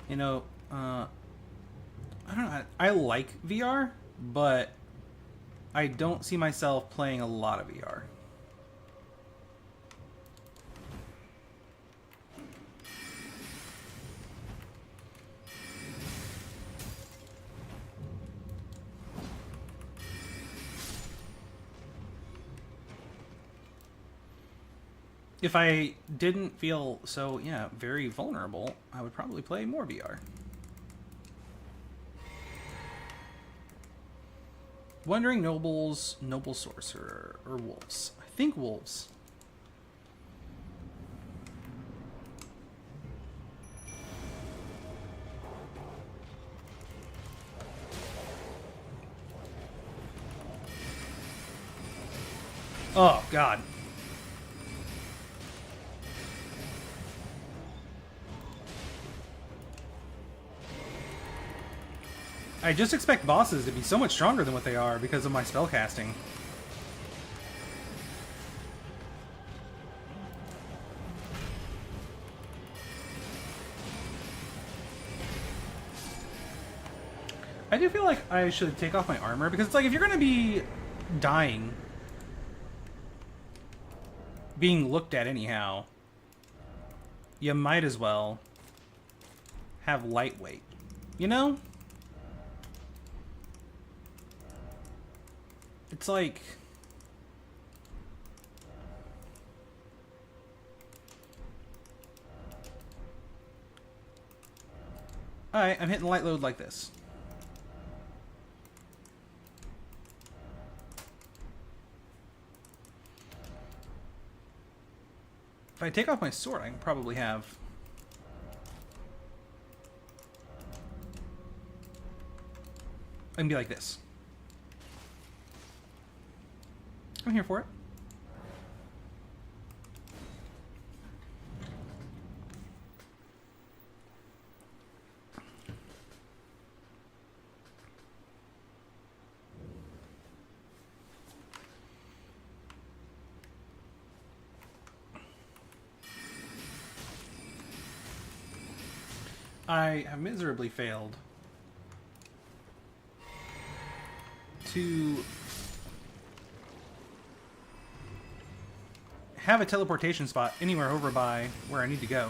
You know, I don't know. I like VR, but I don't see myself playing a lot of VR. If I didn't feel so, yeah, very vulnerable, I would probably play more VR. Wandering nobles, noble sorcerer, or wolves. I think wolves. Oh, God. I just expect bosses to be so much stronger than what they are because of my spellcasting. I do feel like I should take off my armor because it's like if you're going to be dying, being looked at anyhow, you might as well have lightweight, you know? It's like... Alright, I'm hitting light load like this. If I take off my sword, I can probably have... I can be like this. I'm here for it. I have miserably failed to have a teleportation spot anywhere over by where I need to go.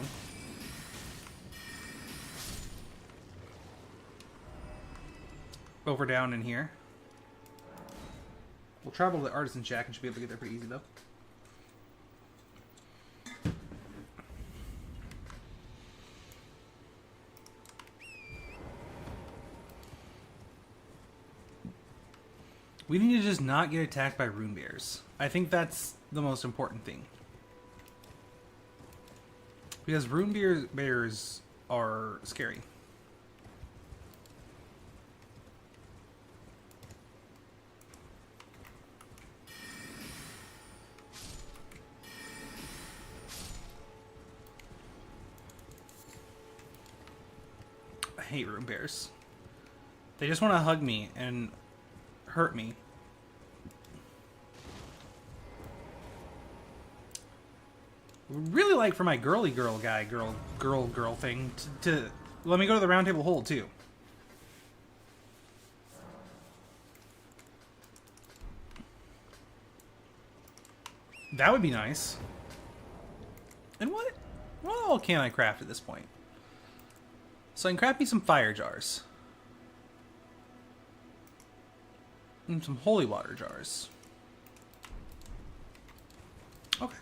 Over, down, in here. We'll travel to the Artisan Shack and should be able to get there pretty easy, though. We need to just not get attacked by rune bears. I think that's the most important thing. Because rune bears are scary. I hate rune bears. They just want to hug me and hurt me. Really like for my girly girl guy, girl thing to let me go to the round table hold too. That would be nice. And what all can I craft at this point? So I can craft me some fire jars. And some holy water jars. Okay.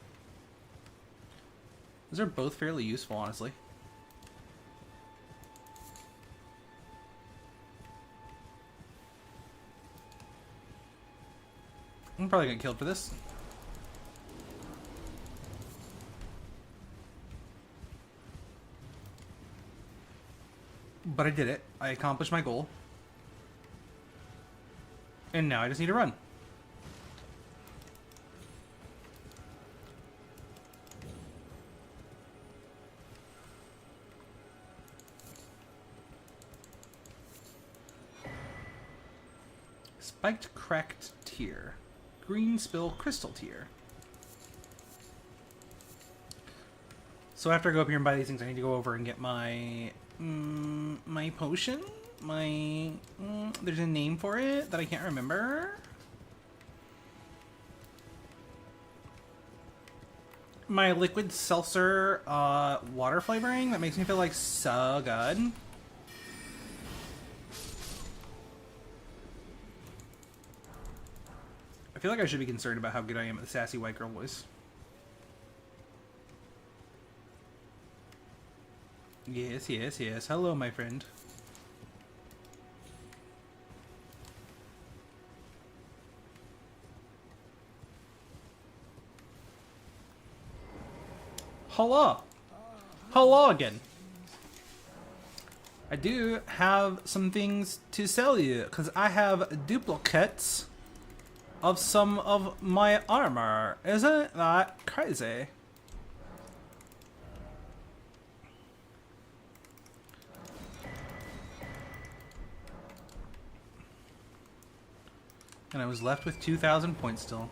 Those are both fairly useful, honestly. I'm probably gonna get killed for this. But I did it. I accomplished my goal. And now I just need to run. Spiked cracked tier. Green spill crystal tier. So after I go up here and buy these things, I need to go over and get my my potion. There's a name for it that I can't remember. My liquid seltzer water flavoring that makes me feel like so good. I feel like I should be concerned about how good I am at the sassy white girl voice. Yes, yes, yes. Hello, my friend. Hello. Hello again. I do have some things to sell you, because I have duplicates of some of my armor. Isn't that crazy? And I was left with 2,000 points still.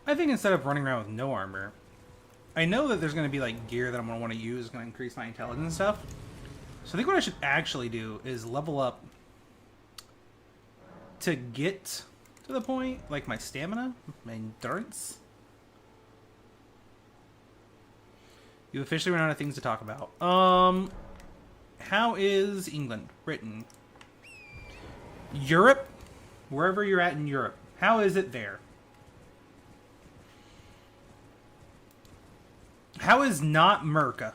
I think instead of running around with no armor, I know that there's going to be like gear that I'm going to want to use, going to increase my intelligence and stuff. So I think what I should actually do is level up to get to the point, like my stamina, my endurance. You officially run out of things to talk about. How is England, Britain, Europe, wherever you're at in Europe? How is it there? How is not Merca?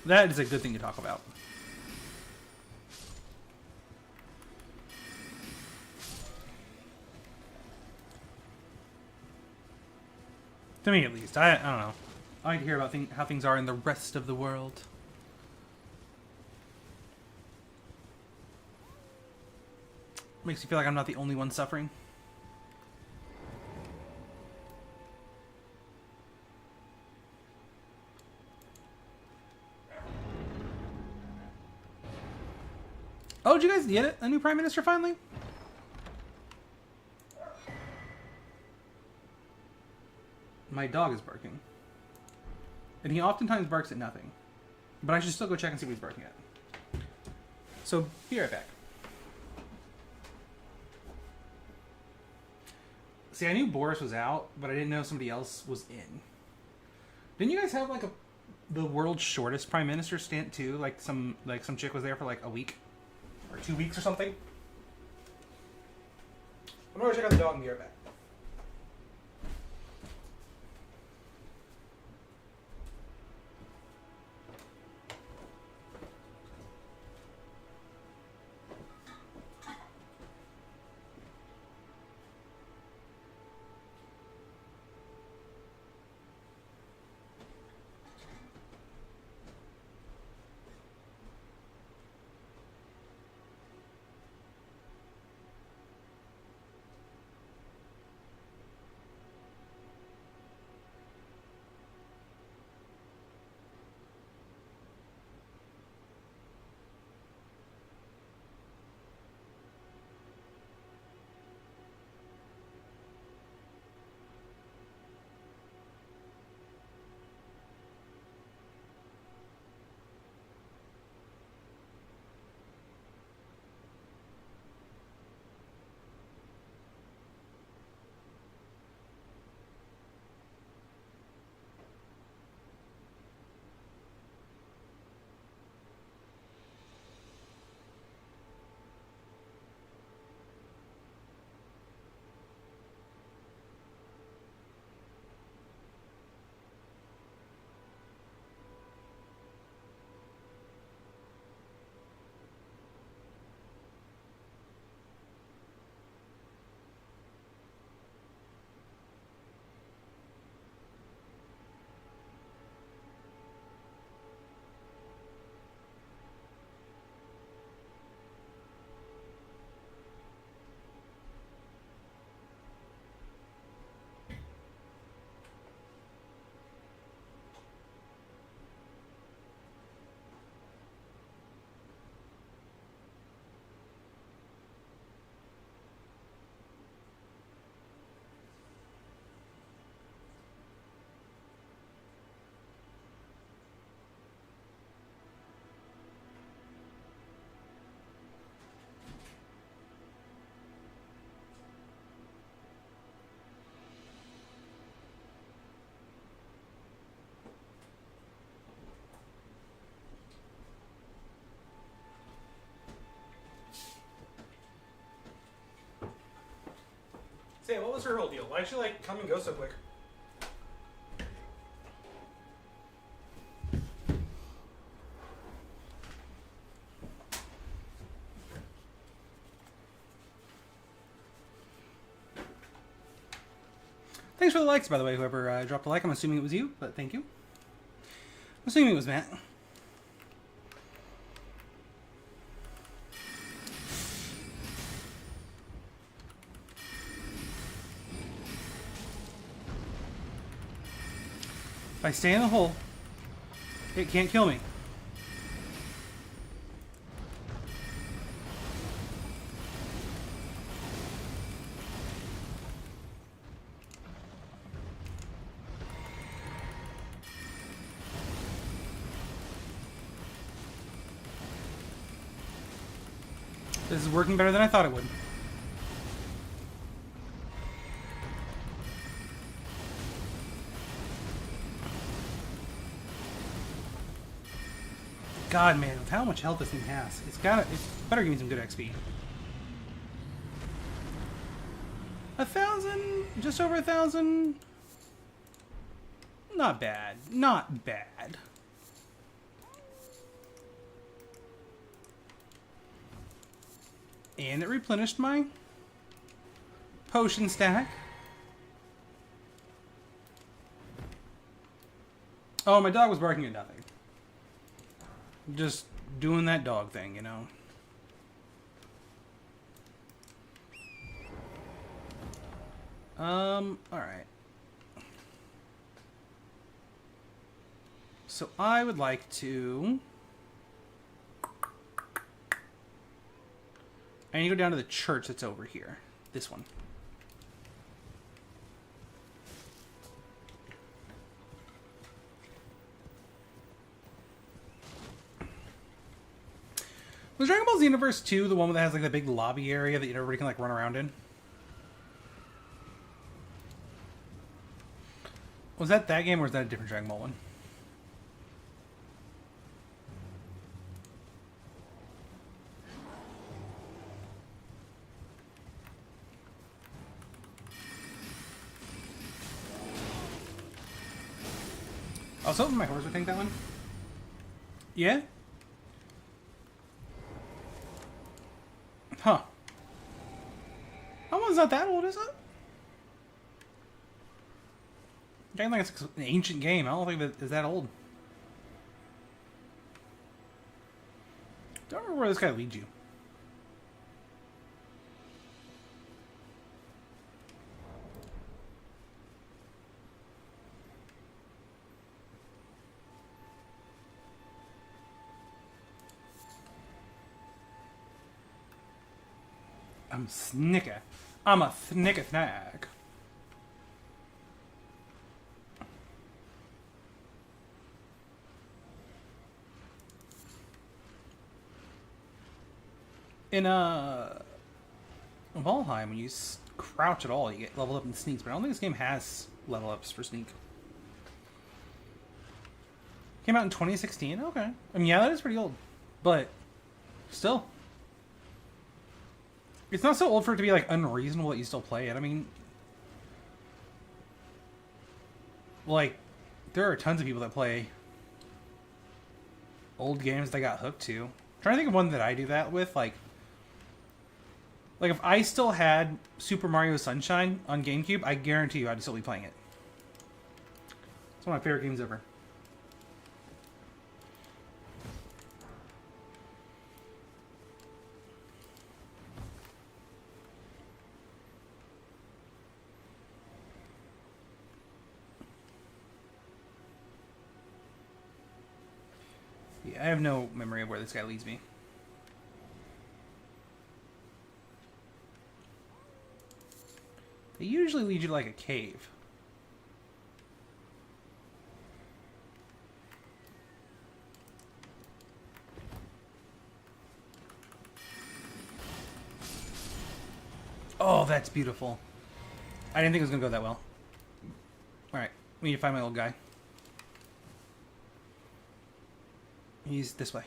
That is a good thing to talk about. To me, at least. I don't know. I like to hear about how things are in the rest of the world. Makes you feel like I'm not the only one suffering. Oh, did you guys get it? A new Prime Minister finally? My dog is barking. And he oftentimes barks at nothing. But I should still go check and see what he's barking at. So, be right back. See, I knew Boris was out, but I didn't know somebody else was in. Didn't you guys have like the world's shortest prime minister stint too? Like some chick was there for like a week or 2 weeks or something. I'm gonna go check out the dog and be right back. was her whole deal? Why'd she like come and go so quick? Thanks for the likes, by the way, whoever dropped a like. I'm assuming it was you, but thank you. I'm assuming it was Matt. If I stay in the hole, it can't kill me. This is working better than I thought it would. God, man, with how much health this thing has, it's better give me some good XP. 1,000, just over 1,000. Not bad, not bad. And it replenished my potion stack. Oh, my dog was barking at nothing. Just doing that dog thing, you know. Alright. So I would like to... I need to go down to the church that's over here. This one. Was Dragon Ball Xenoverse 2 the one that has like the big lobby area that everybody can like run around in? Was that game or was that a different Dragon Ball one? I was hoping my horse would take that one. Yeah? Huh. That one's not that old, is it? I think it's an ancient game. I don't think that is that old. Don't remember where this guy leads you. I'm a snicker. I'm a snicker snack. In Valheim, when you crouch at all, you get leveled up in sneaks. But I don't think this game has level ups for sneak. Came out in 2016. Okay, I mean, yeah, that is pretty old, but still. It's not so old for it to be, like, unreasonable that you still play it. I mean... Like, there are tons of people that play old games they got hooked to. I'm trying to think of one that I do that with, like... Like, if I still had Super Mario Sunshine on GameCube, I guarantee you I'd still be playing it. It's one of my favorite games ever. I have no memory of where this guy leads me. They usually lead you to like a cave. Oh, that's beautiful. I didn't think it was going to go that well. Alright, we need to find my old guy. He's this way.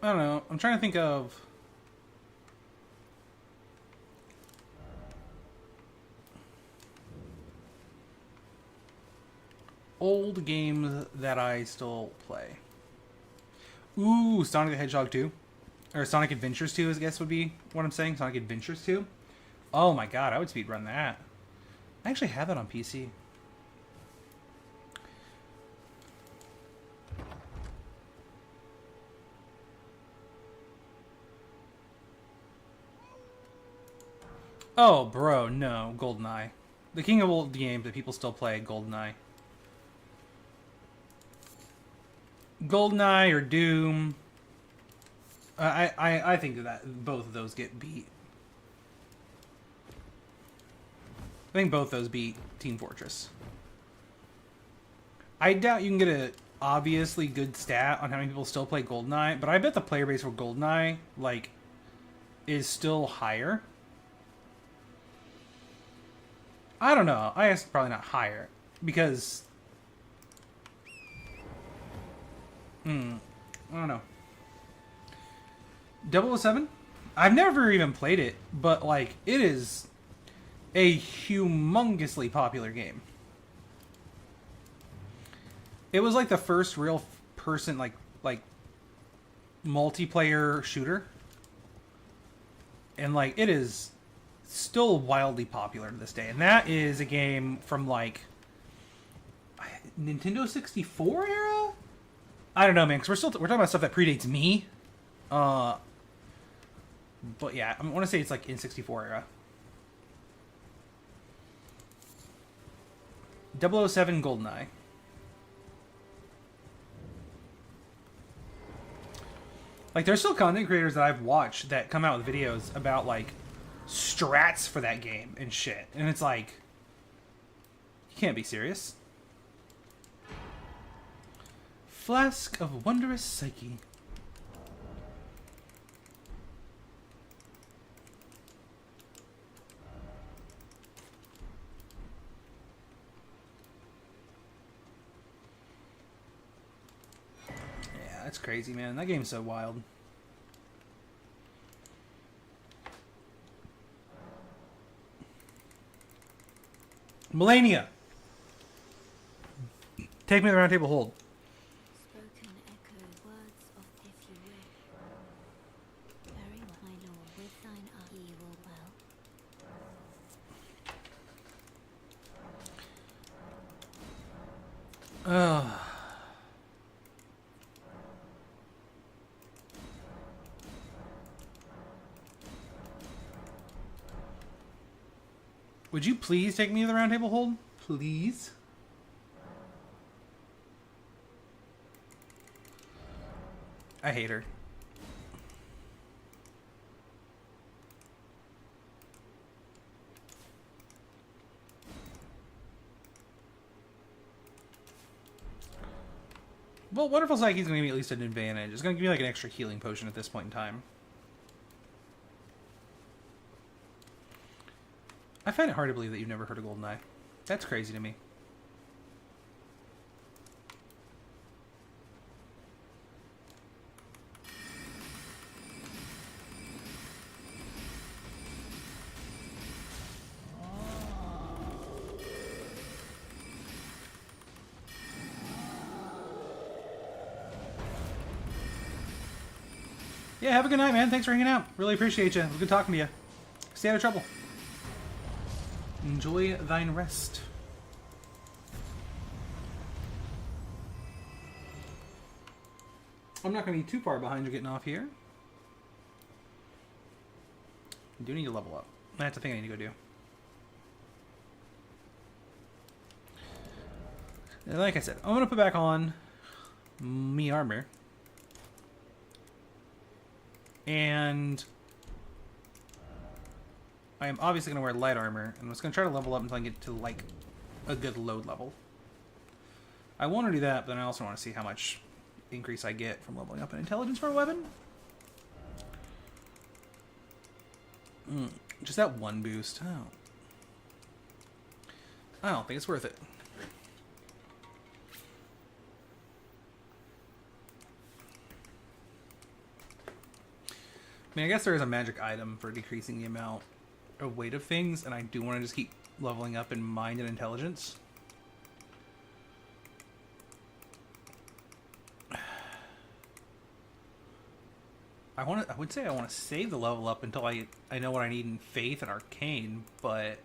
I don't know. I'm trying to think of old games that I still play. Ooh, Sonic the Hedgehog 2. Or Sonic Adventures 2, I guess would be what I'm saying. Sonic Adventures 2. Oh my god, I would speedrun that. I actually have that on PC. Oh, bro, no. GoldenEye. The king of old games that people still play, GoldenEye. GoldenEye or Doom. I think that both of those get beat. I think both those beat Team Fortress. I doubt you can get a obviously good stat on how many people still play GoldenEye, but I bet the player base for GoldenEye, like, is still higher. I don't know. I guess probably not higher. Because... I don't know. 007? I've never even played it, but, like, it is a humongously popular game. It was, like, the first real person, like multiplayer shooter. And, like, it is still wildly popular to this day. And that is a game from, like, Nintendo 64 era? I don't know, man, because we're talking about stuff that predates me. But yeah, I want to say it's like N64 era. 007 GoldenEye. Like, there's still content creators that I've watched that come out with videos about, like, strats for that game and shit. And it's like, you can't be serious. Flask of Wondrous Psyche. Yeah, that's crazy, man. That game's so wild. Melania! Take me to the round table hold. Spoken echo words of if you wish. Very well, my lord, with thine eye he will well. Ugh. Would you please take me to the round table hold? Please? I hate her. Well, Wonderful Psyche is going to give me at least an advantage. It's going to give me like an extra healing potion at this point in time. I find it hard to believe that you've never heard of GoldenEye. That's crazy to me. Yeah, have a good night, man. Thanks for hanging out. Really appreciate you. It was good talking to you. Stay out of trouble. Enjoy thine rest. I'm not going to be too far behind you getting off here. I do need to level up. That's the thing I need to go do. And like I said, I'm going to put back on me armor. And I am obviously going to wear light armor. And I'm just going to try to level up until I get to, like, a good load level. I want to do that, but then I also want to see how much increase I get from leveling up in intelligence for a weapon. Just that one boost. Oh. I don't think it's worth it. I mean, I guess there is a magic item for decreasing the amount of weight of things, and I do want to just keep leveling up in mind and intelligence. I would say I want to save the level up until I know what I need in faith and arcane, but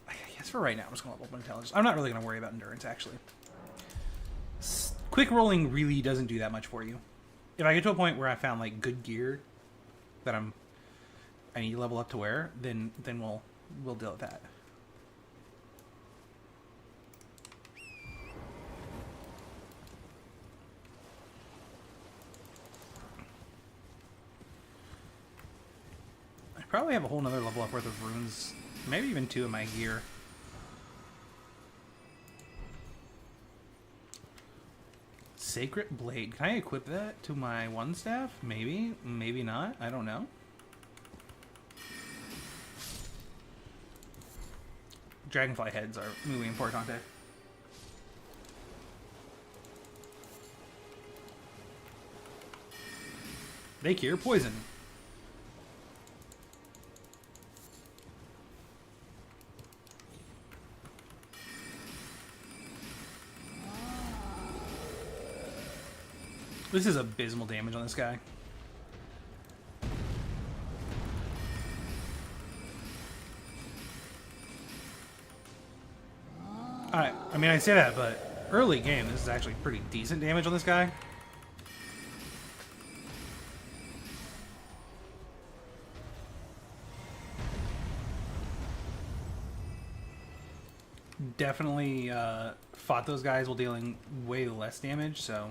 I guess for right now I'm just gonna level up intelligence. I'm not really gonna worry about endurance actually. Quick rolling really doesn't do that much for you. If I get to a point where I found like good gear that I need to level up to wear, then we'll deal with that. I probably have a whole nother level up worth of runes, maybe even 2 in my gear. Sacred Blade. Can I equip that to my one staff? Maybe. Maybe not. I don't know. Dragonfly heads are muy importante. They cure poison. This is abysmal damage on this guy. I mean, I say that, but early game, this is actually pretty decent damage on this guy. Definitely fought those guys while dealing way less damage, so...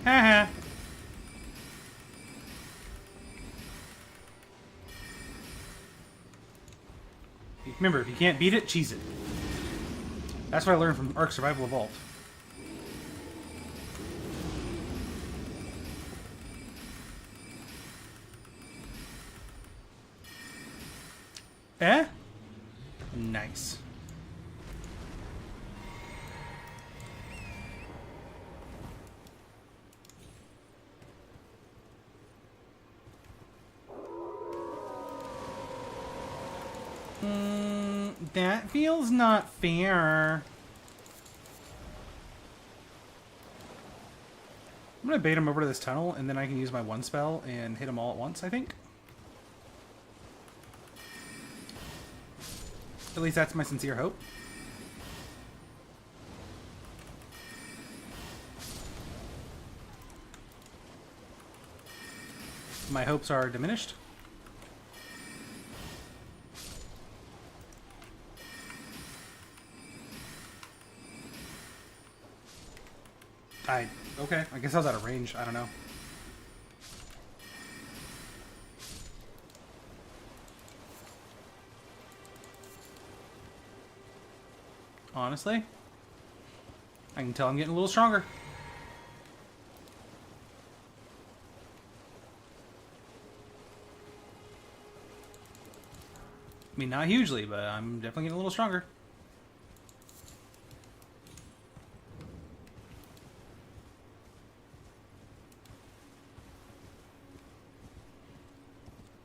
Haha. Remember, if you can't beat it, cheese it. That's what I learned from Ark Survival Evolved. Eh? Nice. That feels not fair. I'm gonna bait him over to this tunnel, and then I can use my one spell and hit them all at once, I think. At least that's my sincere hope. My hopes are diminished. Okay, I guess I was out of range. I don't know. Honestly, I can tell I'm getting a little stronger. I mean, not hugely, but I'm definitely getting a little stronger.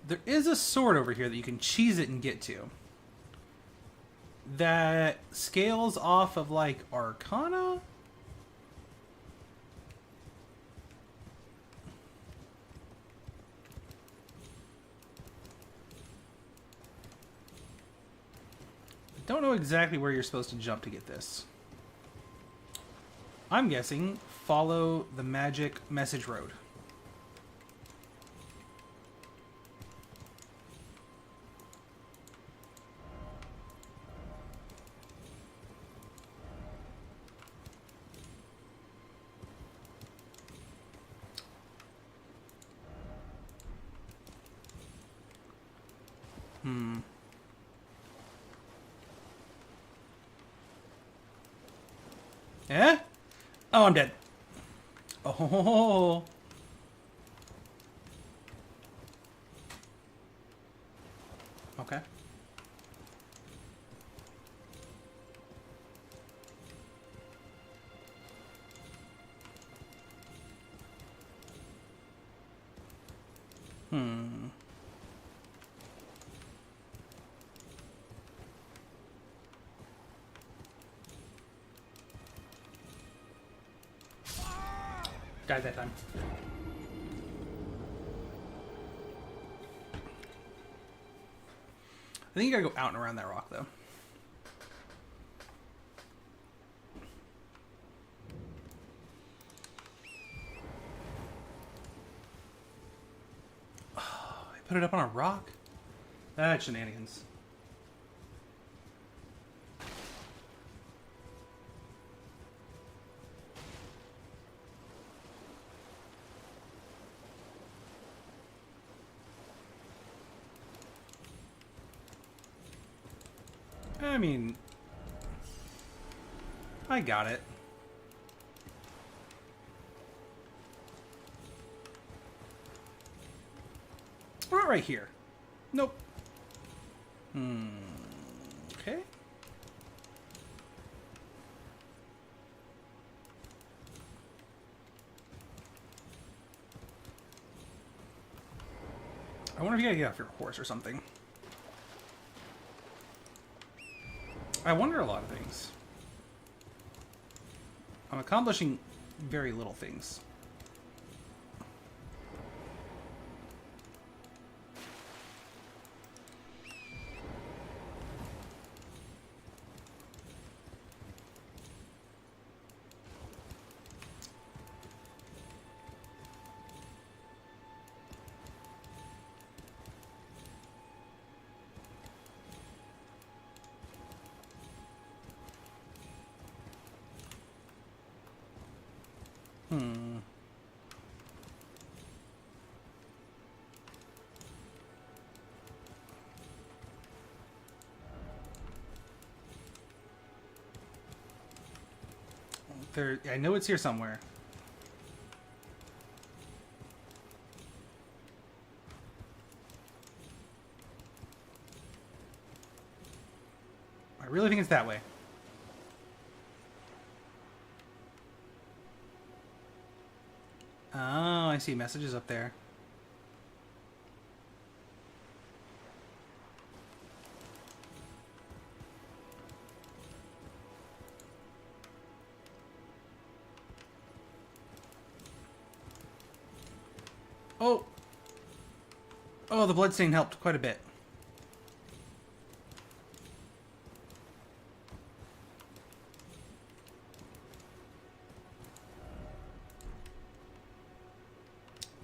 There is a sword over here that you can cheese it and get to. That scales off of, like, Arcana? I don't know exactly where you're supposed to jump to get this. I'm guessing follow the magic message road. Hmm. Eh? Oh, I'm dead. Oh. Okay. Hmm. Died that time. I think you gotta go out and around that rock, though. Oh, I put it up on a rock? That's shenanigans. I mean, I got it. We're not right here. Nope. Okay. I wonder if you gotta get off your horse or something. I wonder a lot of things. I'm accomplishing very little things. There, I know it's here somewhere. I really think it's that way. Oh, I see messages up there. Oh! Oh, the bloodstain helped quite a bit.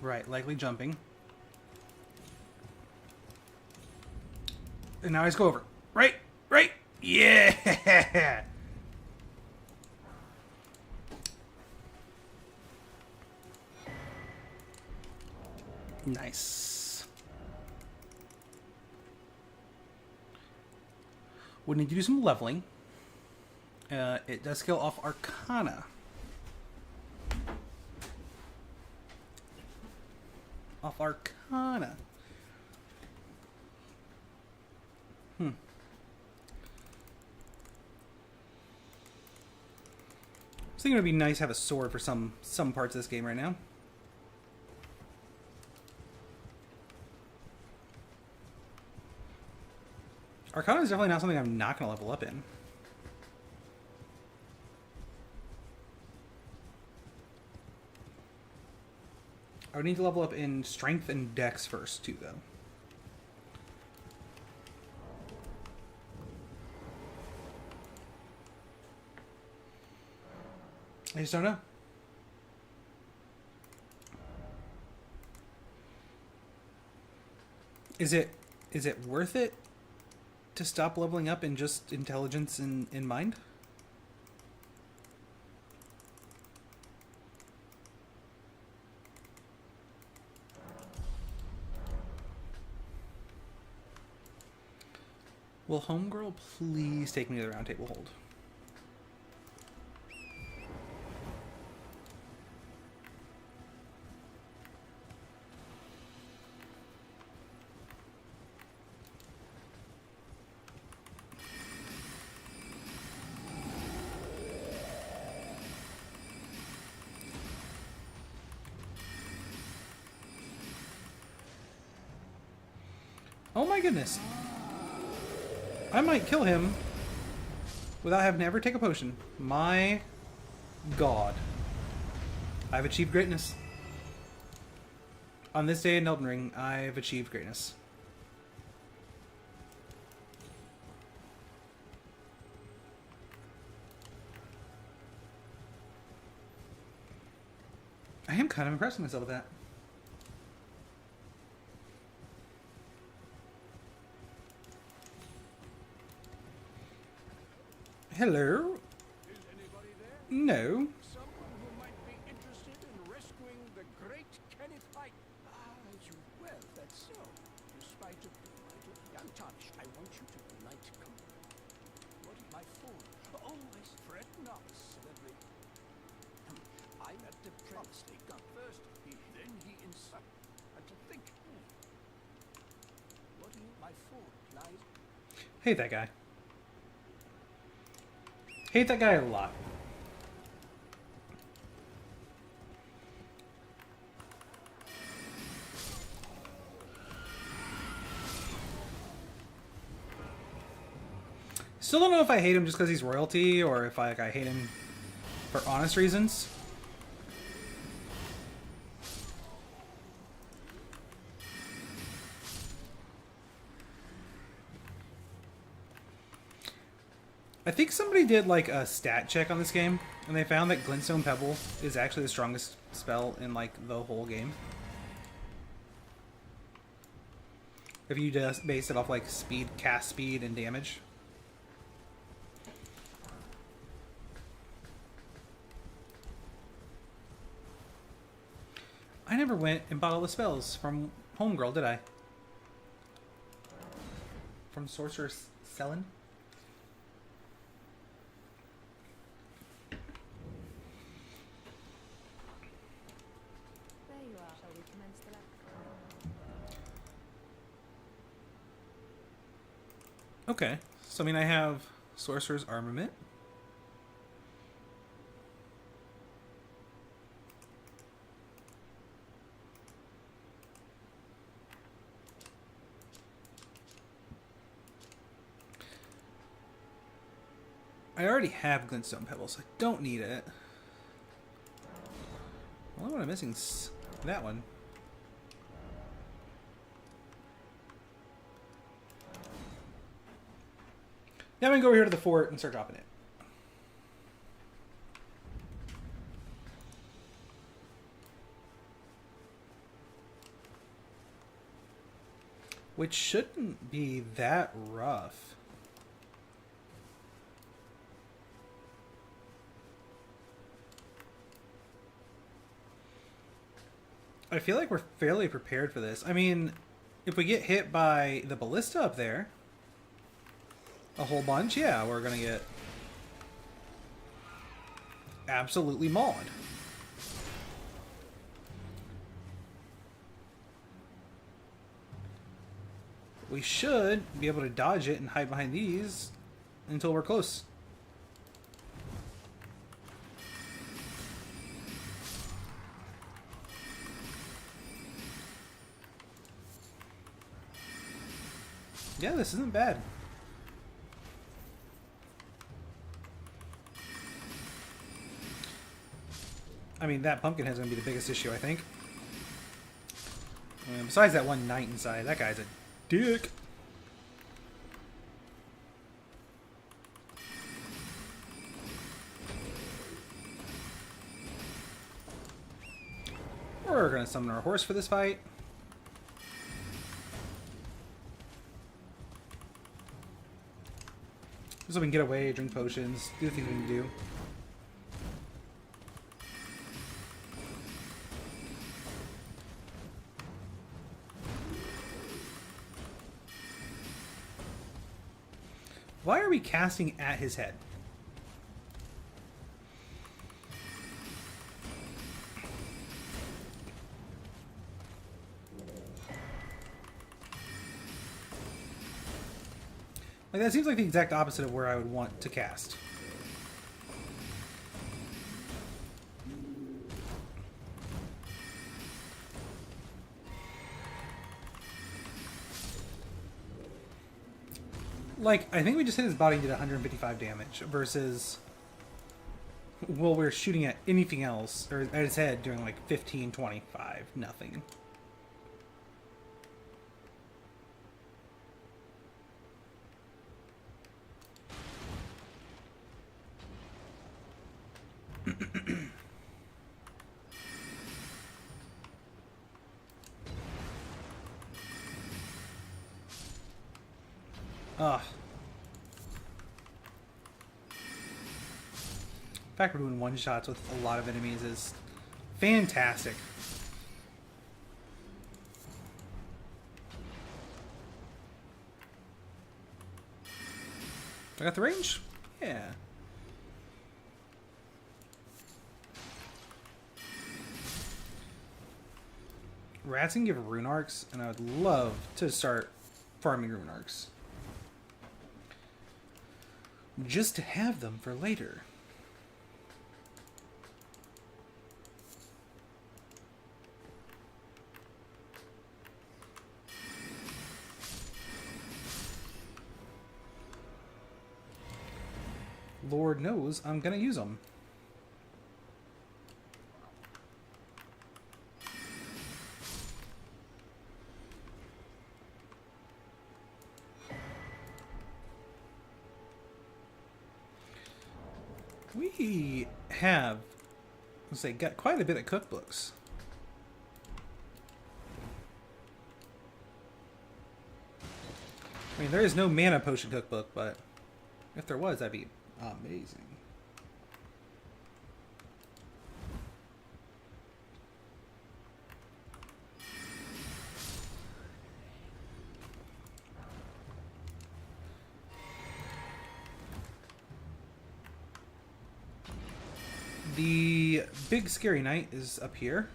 Right, likely jumping. And now I just go over. Right! Right! Yeah! Nice. Would need to do some leveling. It does skill off Arcana. Off Arcana. I was thinking it would be nice to have a sword for some parts of this game right now. Arcana is definitely not something I'm not going to level up in. I would need to level up in Strength and Dex first, too, though. I just don't know. Is it worth it to stop leveling up in just intelligence and in mind? Will Homegirl please take me to the round table hold? Oh my goodness. I might kill him without having to ever take a potion. My god. I've achieved greatness. On this day in Elden Ring, I've achieved greatness. I am kind of impressed with myself with that. Hello? Is anybody there? No. Someone who might be interested in rescuing the great Kenneth Hyde. Ah, well, that's so. Despite a young Tarnish, I want you to unite company. What is my phone? Always fret not, celebrate. I'm at the promise they got first. Then he insult. And to think. What do you, my phone lies? Hate that guy. Hate that guy a lot. Still don't know if I hate him just because he's royalty or if I hate him for honest reasons. I think somebody did like a stat check on this game, and they found that Glintstone Pebble is actually the strongest spell in like the whole game. If you just base it off like speed, cast speed, and damage. I never went and bought all the spells from Homegirl, did I? From Sorcerer Selin? There you are. Shall we commence the lap? Okay, so I mean I have Sorcerer's Armament. I already have Glintstone Pebble, so I don't need it. The only one I'm missing is that one. Now we can go over here to the fort and start dropping it. Which shouldn't be that rough. I feel like we're fairly prepared for this. I mean, if we get hit by the ballista up there a whole bunch, yeah, we're gonna get absolutely mauled. We should be able to dodge it and hide behind these until we're close. Yeah, this isn't bad. I mean, that pumpkin head's gonna be the biggest issue, I think. Besides that one knight inside, that guy's a dick. We're gonna summon our horse for this fight. So we can get away, drink potions, do the things we need to do. Why are we casting at his head? Like, that seems like the exact opposite of where I would want to cast. Like, I think we just hit his body and did 155 damage versus... Well, we're shooting at anything else, or at his head, doing like 15, 25, nothing. Ugh. The fact we're doing one-shots with a lot of enemies is fantastic. I got the range? Yeah. Rats can give rune arcs, and I would love to start farming rune arcs. Just to have them for later. Lord knows I'm gonna use them. We have, let's say, got quite a bit of cookbooks. I mean, there is no mana potion cookbook, but if there was, that'd be amazing. The big scary knight is up here.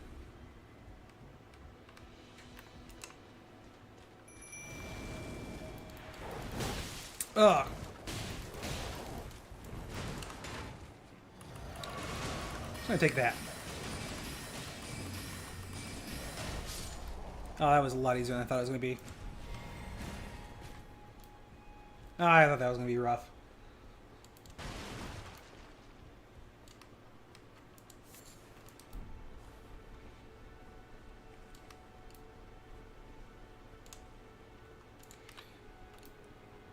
Ugh. I'm gonna take that. Oh, that was a lot easier than I thought it was gonna be. Oh, I thought that was gonna be rough.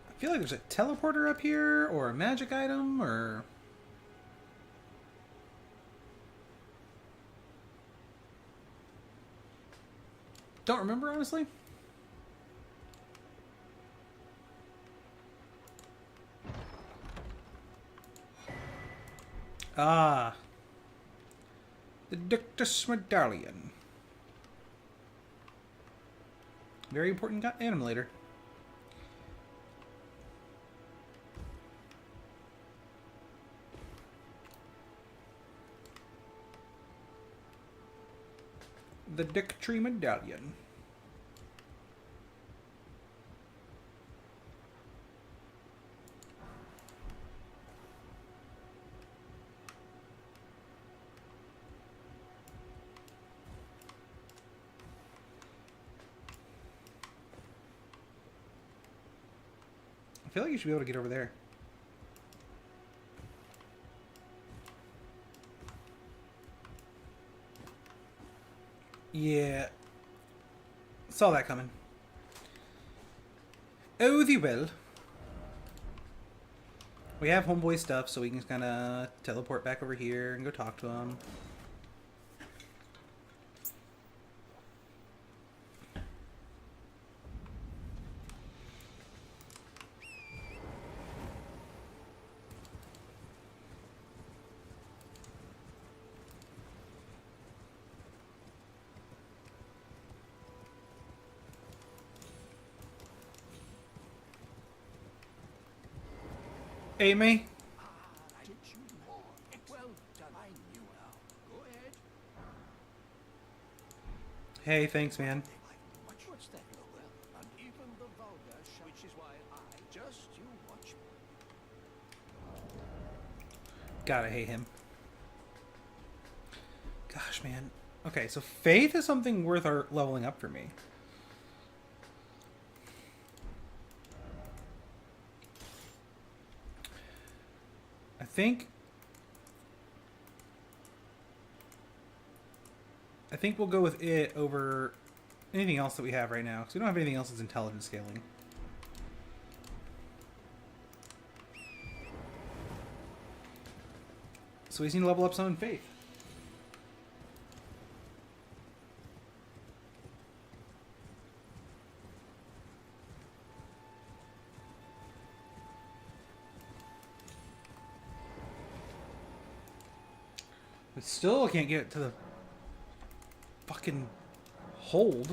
I feel like there's a teleporter up here, or a magic item, or... Don't remember, honestly. Ah. The Dictus Medallion. Very important animator. The Dick Tree Medallion. I feel like you should be able to get over there. Yeah. Saw that coming. Oh, thee will. We have homeboy stuff, so we can kind of teleport back over here and go talk to him. Ate me? I did you more. Well done. I knew now. Go ahead. Hey, thanks, man. What's that? Oh, well, and even the vulgar, which is why I just you watch. God, I hate him. Gosh, man. Okay, so faith is something worth our leveling up for me. I think we'll go with it over anything else that we have right now, because we don't have anything else that's intelligence scaling. So we just need to level up some in faith. But still can't get to the fucking hold.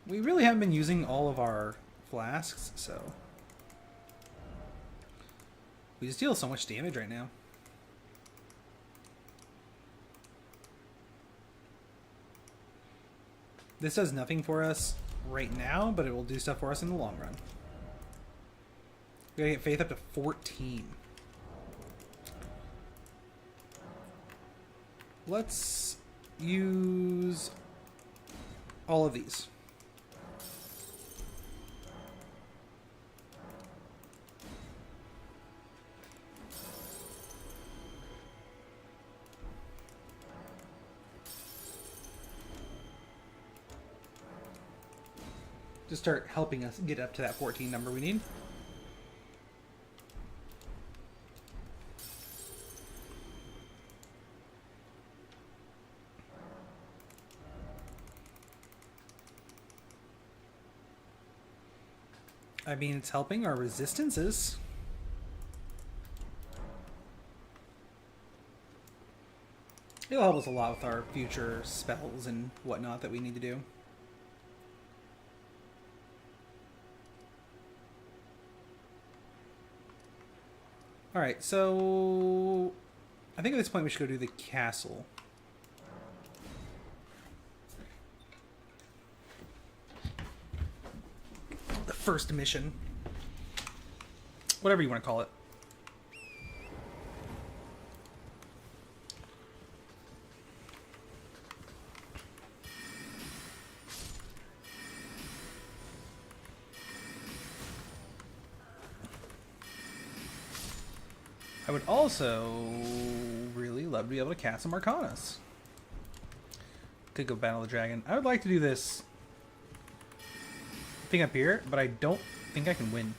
We really haven't been using all of our flasks, so we just deal so much damage right now. This does nothing for us right now, but it will do stuff for us in the long run. We gotta get faith up to 14. Let's use all of these. To start helping us get up to that 14 number we need. I mean, it's helping our resistances. It'll help us a lot with our future spells and whatnot that we need to do. Alright, so I think at this point we should go do the castle. The first mission. Whatever you want to call it. I would also really love to be able to cast some Arcanas. Could go battle the dragon. I would like to do this thing up here, but I don't think I can win.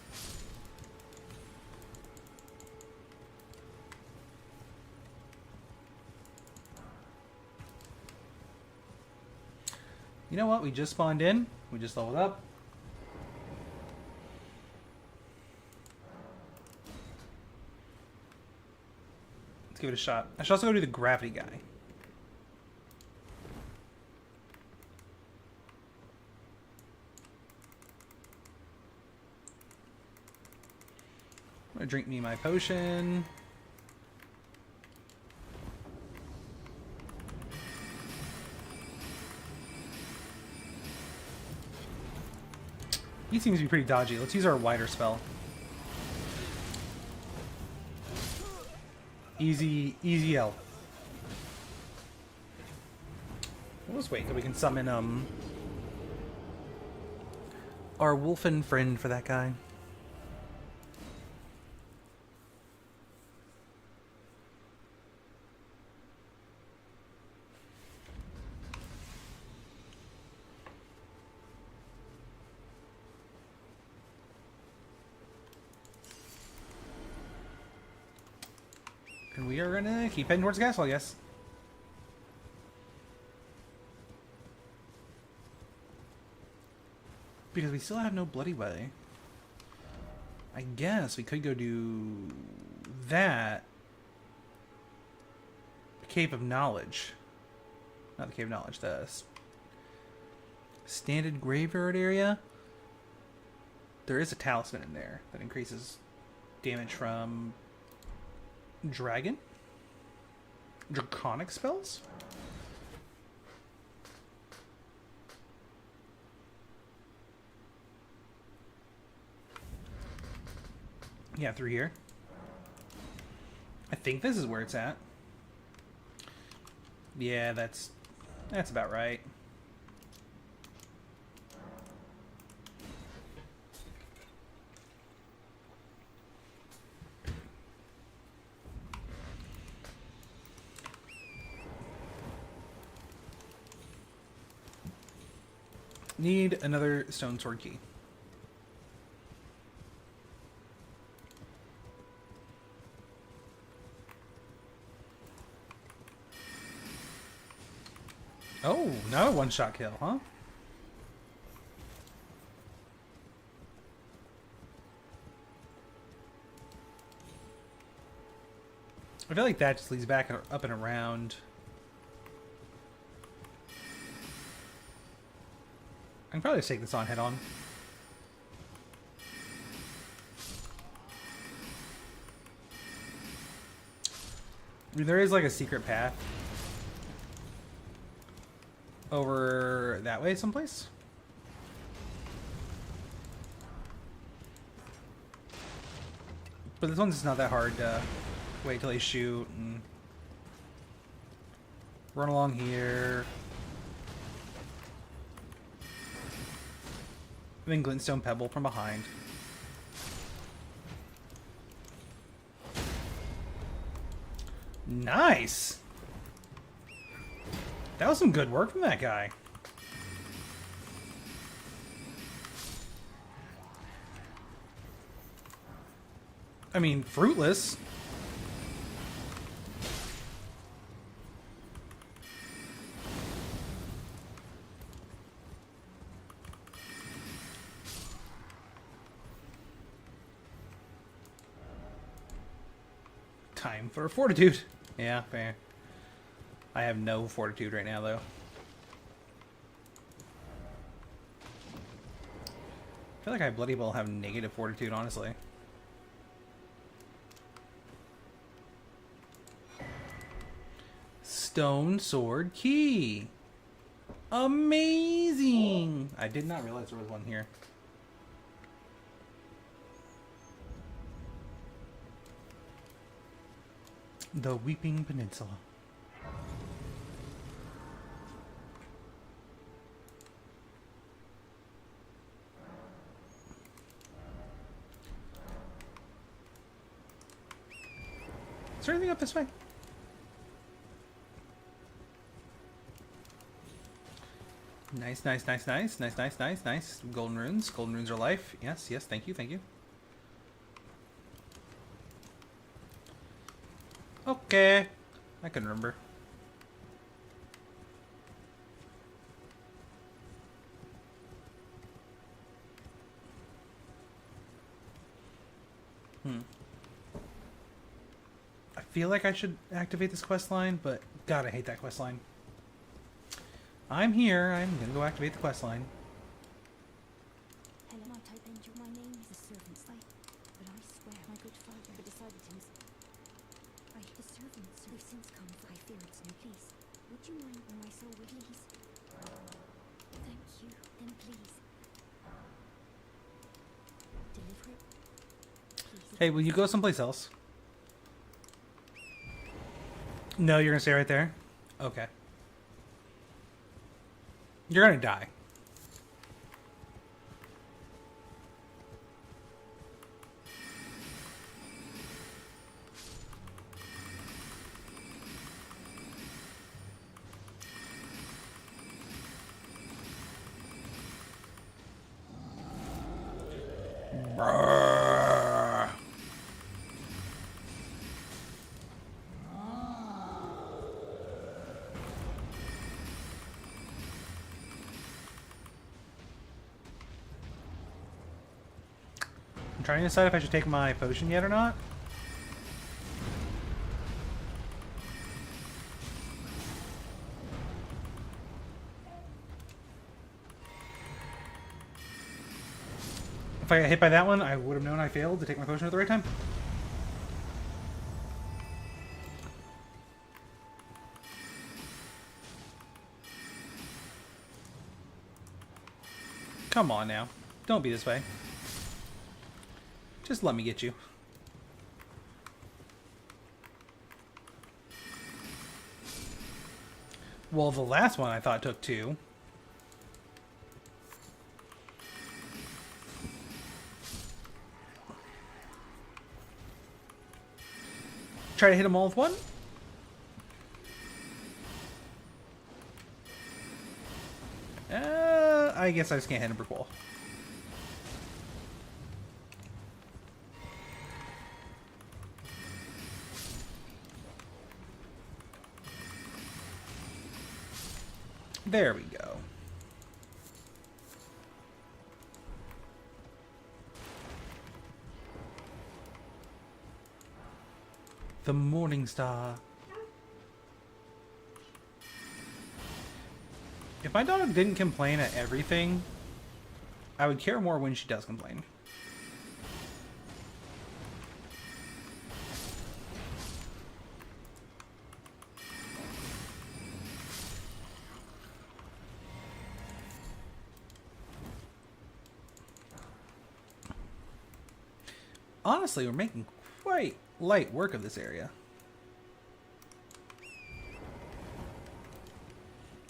You know what? We just spawned in. We just leveled up. Let's give it a shot. I should also go do the gravity guy. I'm gonna drink me my potion. He seems to be pretty dodgy. Let's use our wider spell. Easy L. We'll just wait until we can summon our wolfen friend for that guy. And we are gonna keep heading towards the castle, I guess. Because we still have no Bloody Way. I guess we could go do that. The Cave of Knowledge. Not the Cave of Knowledge, the Standard graveyard area. There is a talisman in there that increases damage from draconic spells. Yeah, through here. I think this is where it's at. Yeah, that's about right. Need another stone sword key. Oh, now a one-shot kill, huh? I feel like that just leads back up and around. I can probably just take this on head on. I mean, there is like a secret path over that way someplace. But this one's just not that hard to wait till they shoot and run along here. And then glintstone pebble from behind. Nice! That was some good work from that guy. I mean, fruitless. Time for fortitude. Yeah, fair. I have no fortitude right now, though. I feel like I bloody well have negative fortitude, honestly. Stone sword key. Amazing! I did not realize there was one here. The Weeping Peninsula. Is there anything up this way? Nice, nice, nice, nice, nice, nice, nice, nice. Golden runes. Golden runes are life. Yes, yes, thank you, thank you. Okay. I can remember. I feel like I should activate this quest line, but God, I hate that quest line. I'm here. I'm gonna go activate the quest line. Hello, might I bend you? My name is a servant's life, but I swear my good father had decided to the servants have since come. I fear it's no please. Would you mind when my soul release? Thank you. Then please. Deliver it. Please. Hey, will you go someplace else? No, you're gonna stay right there? Okay. You're gonna die. Brrr. I'm trying to decide if I should take my potion yet or not. If I got hit by that one, I would have known I failed to take my potion at the right time. Come on now. Don't be this way. Just let me get you. Well, the last one I thought took 2. Try to hit them all with 1. I guess I just can't hit a brick wall. There we go. The Morning Star. If my dog didn't complain at everything, I would care more when she does complain. Honestly, we're making quite light work of this area.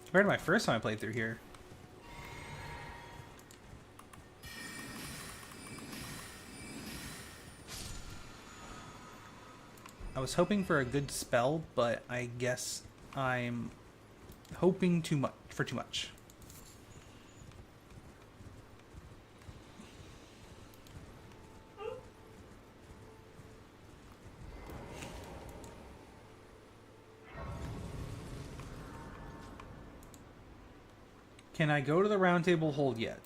Compared to my first time I played through here. I was hoping for a good spell, but I guess I'm hoping too much for too much. Can I go to the round table hold yet?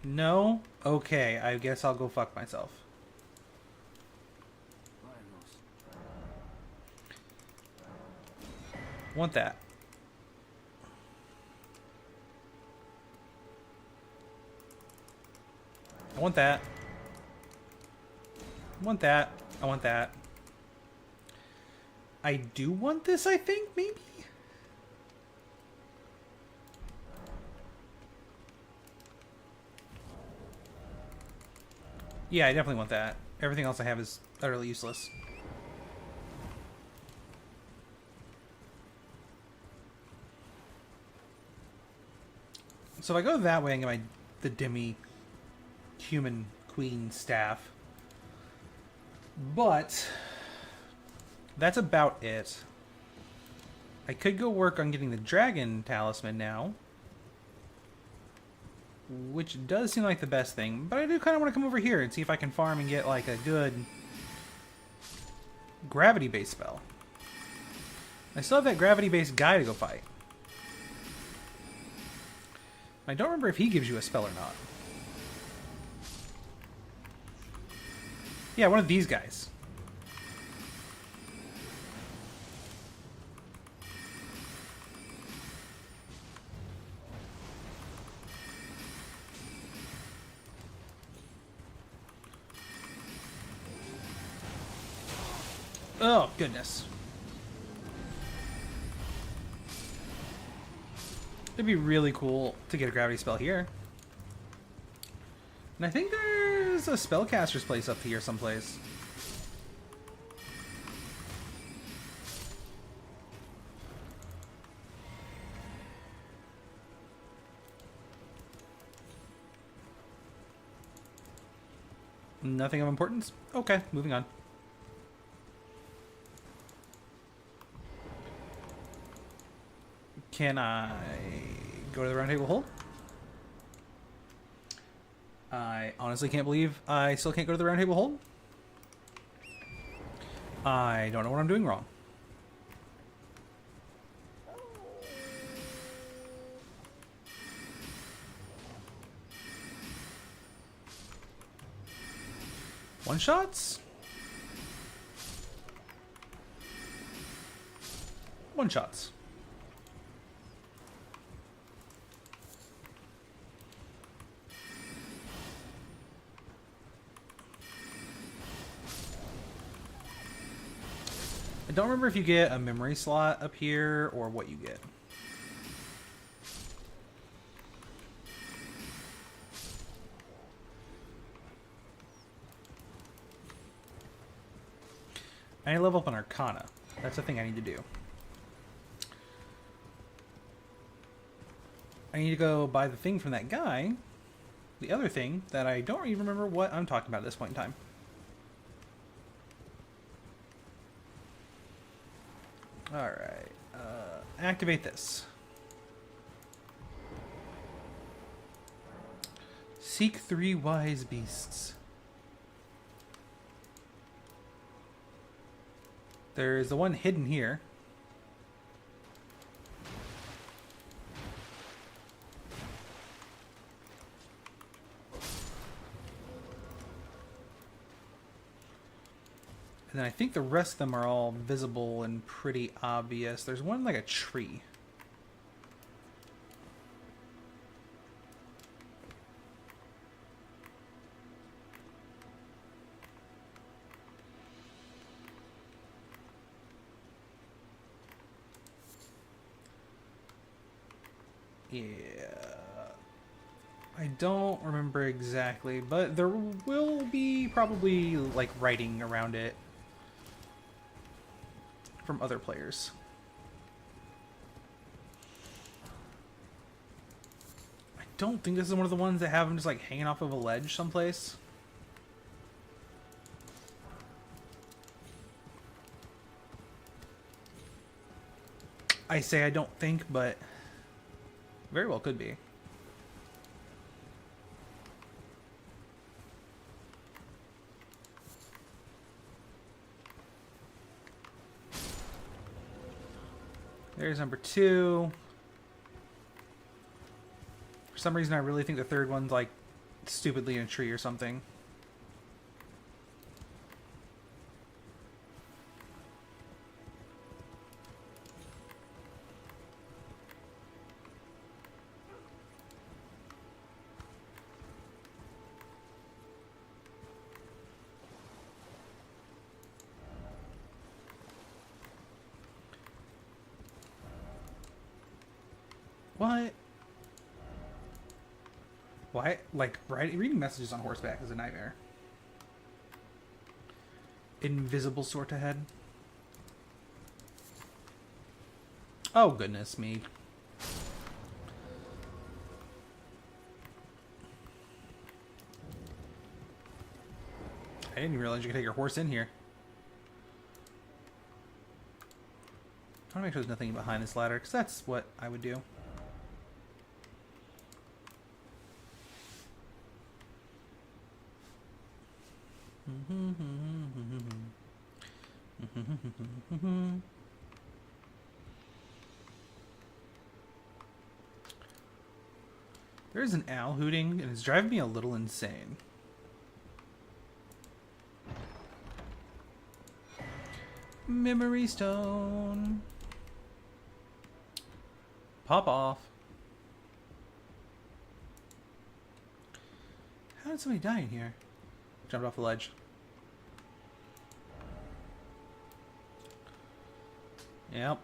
No? Okay, I guess I'll go fuck myself. Want that. I want that. I want that. I want that. I do want this, I think, maybe? Yeah, I definitely want that. Everything else I have is utterly useless. So if I go that way and get the demi human queen staff. But that's about it. I could go work on getting the dragon talisman now, which does seem like the best thing, but I do kind of want to come over here and see if I can farm and get like a good gravity-based spell. I still have that gravity-based guy to go fight. I don't remember if he gives you a spell or not. Yeah, one of these guys. Oh, goodness. It'd be really cool to get a gravity spell here. And I think there's a spellcaster's place up here someplace. Nothing of importance? Okay, moving on. Can I go to the round table hold? I honestly can't believe I still can't go to the round table hold. I don't know what I'm doing wrong. One shots? One shots. I don't remember if you get a memory slot up here or what you get. I need to level up on Arcana. That's the thing I need to do. I need to go buy the thing from that guy. The other thing that I don't even remember what I'm talking about at this point in time. Alright. Activate this. Seek 3 wise beasts. There's the one hidden here. And then I think the rest of them are all visible and pretty obvious. There's one like a tree. Yeah. I don't remember exactly, but there will be probably like writing around it from other players. I don't think this is one of the ones that have them just like hanging off of a ledge someplace. I say I don't think, but very well could be. There's number 2. For some reason, I really think the third one's like stupidly in a tree or something. What? Why? Like, reading messages on horseback is a nightmare. Invisible sort ahead. Oh, goodness me. I didn't even realize you could take your horse in here. I want to make sure there's nothing behind this ladder, because that's what I would do. There's an owl hooting, and it's driving me a little insane. Memory stone. Pop off. How did somebody die in here? Jumped off the ledge. Yep.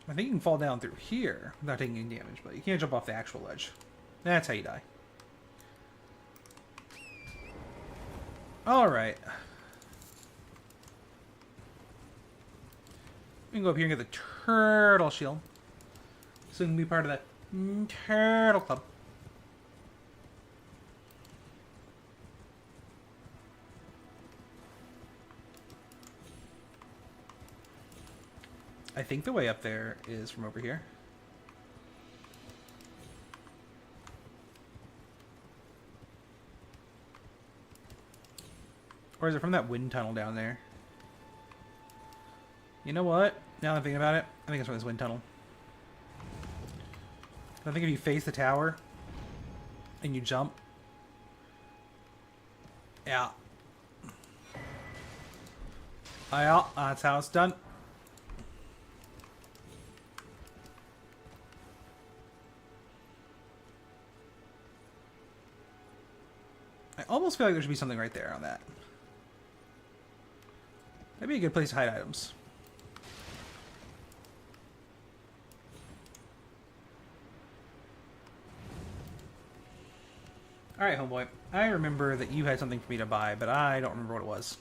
I think you can fall down through here without taking any damage, but you can't jump off the actual ledge. That's how you die. Alright. We can go up here and get the turtle shield. So we can be part of the turtle club. I think the way up there is from over here. Or is it from that wind tunnel down there? You know what? Now that I'm thinking about it, I think it's from this wind tunnel. I think if you face the tower and you jump. Yeah. Yeah, that's how it's done. I almost feel like there should be something right there on that. That'd be a good place to hide items. Alright, homeboy. I remember that you had something for me to buy, but I don't remember what it was.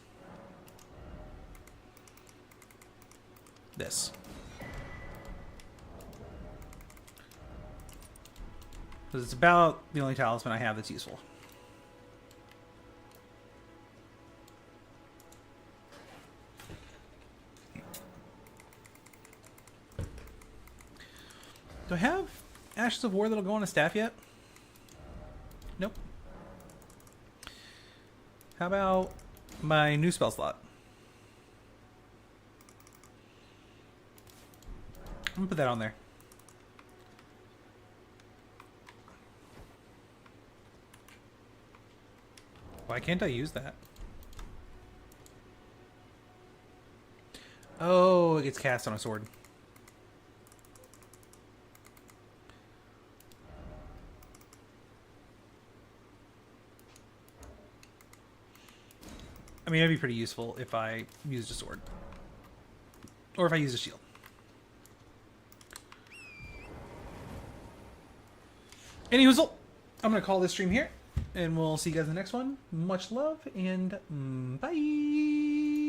This. Because it's about the only talisman I have that's useful. Do I have Ashes of War that'll go on a staff yet? Nope. How about my new spell slot? I'm gonna put that on there. Why can't I use that? Oh, it gets cast on a sword. I mean, it'd be pretty useful if I used a sword. Or if I used a shield. Anywho, I'm going to call this stream here. And we'll see you guys in the next one. Much love, and bye!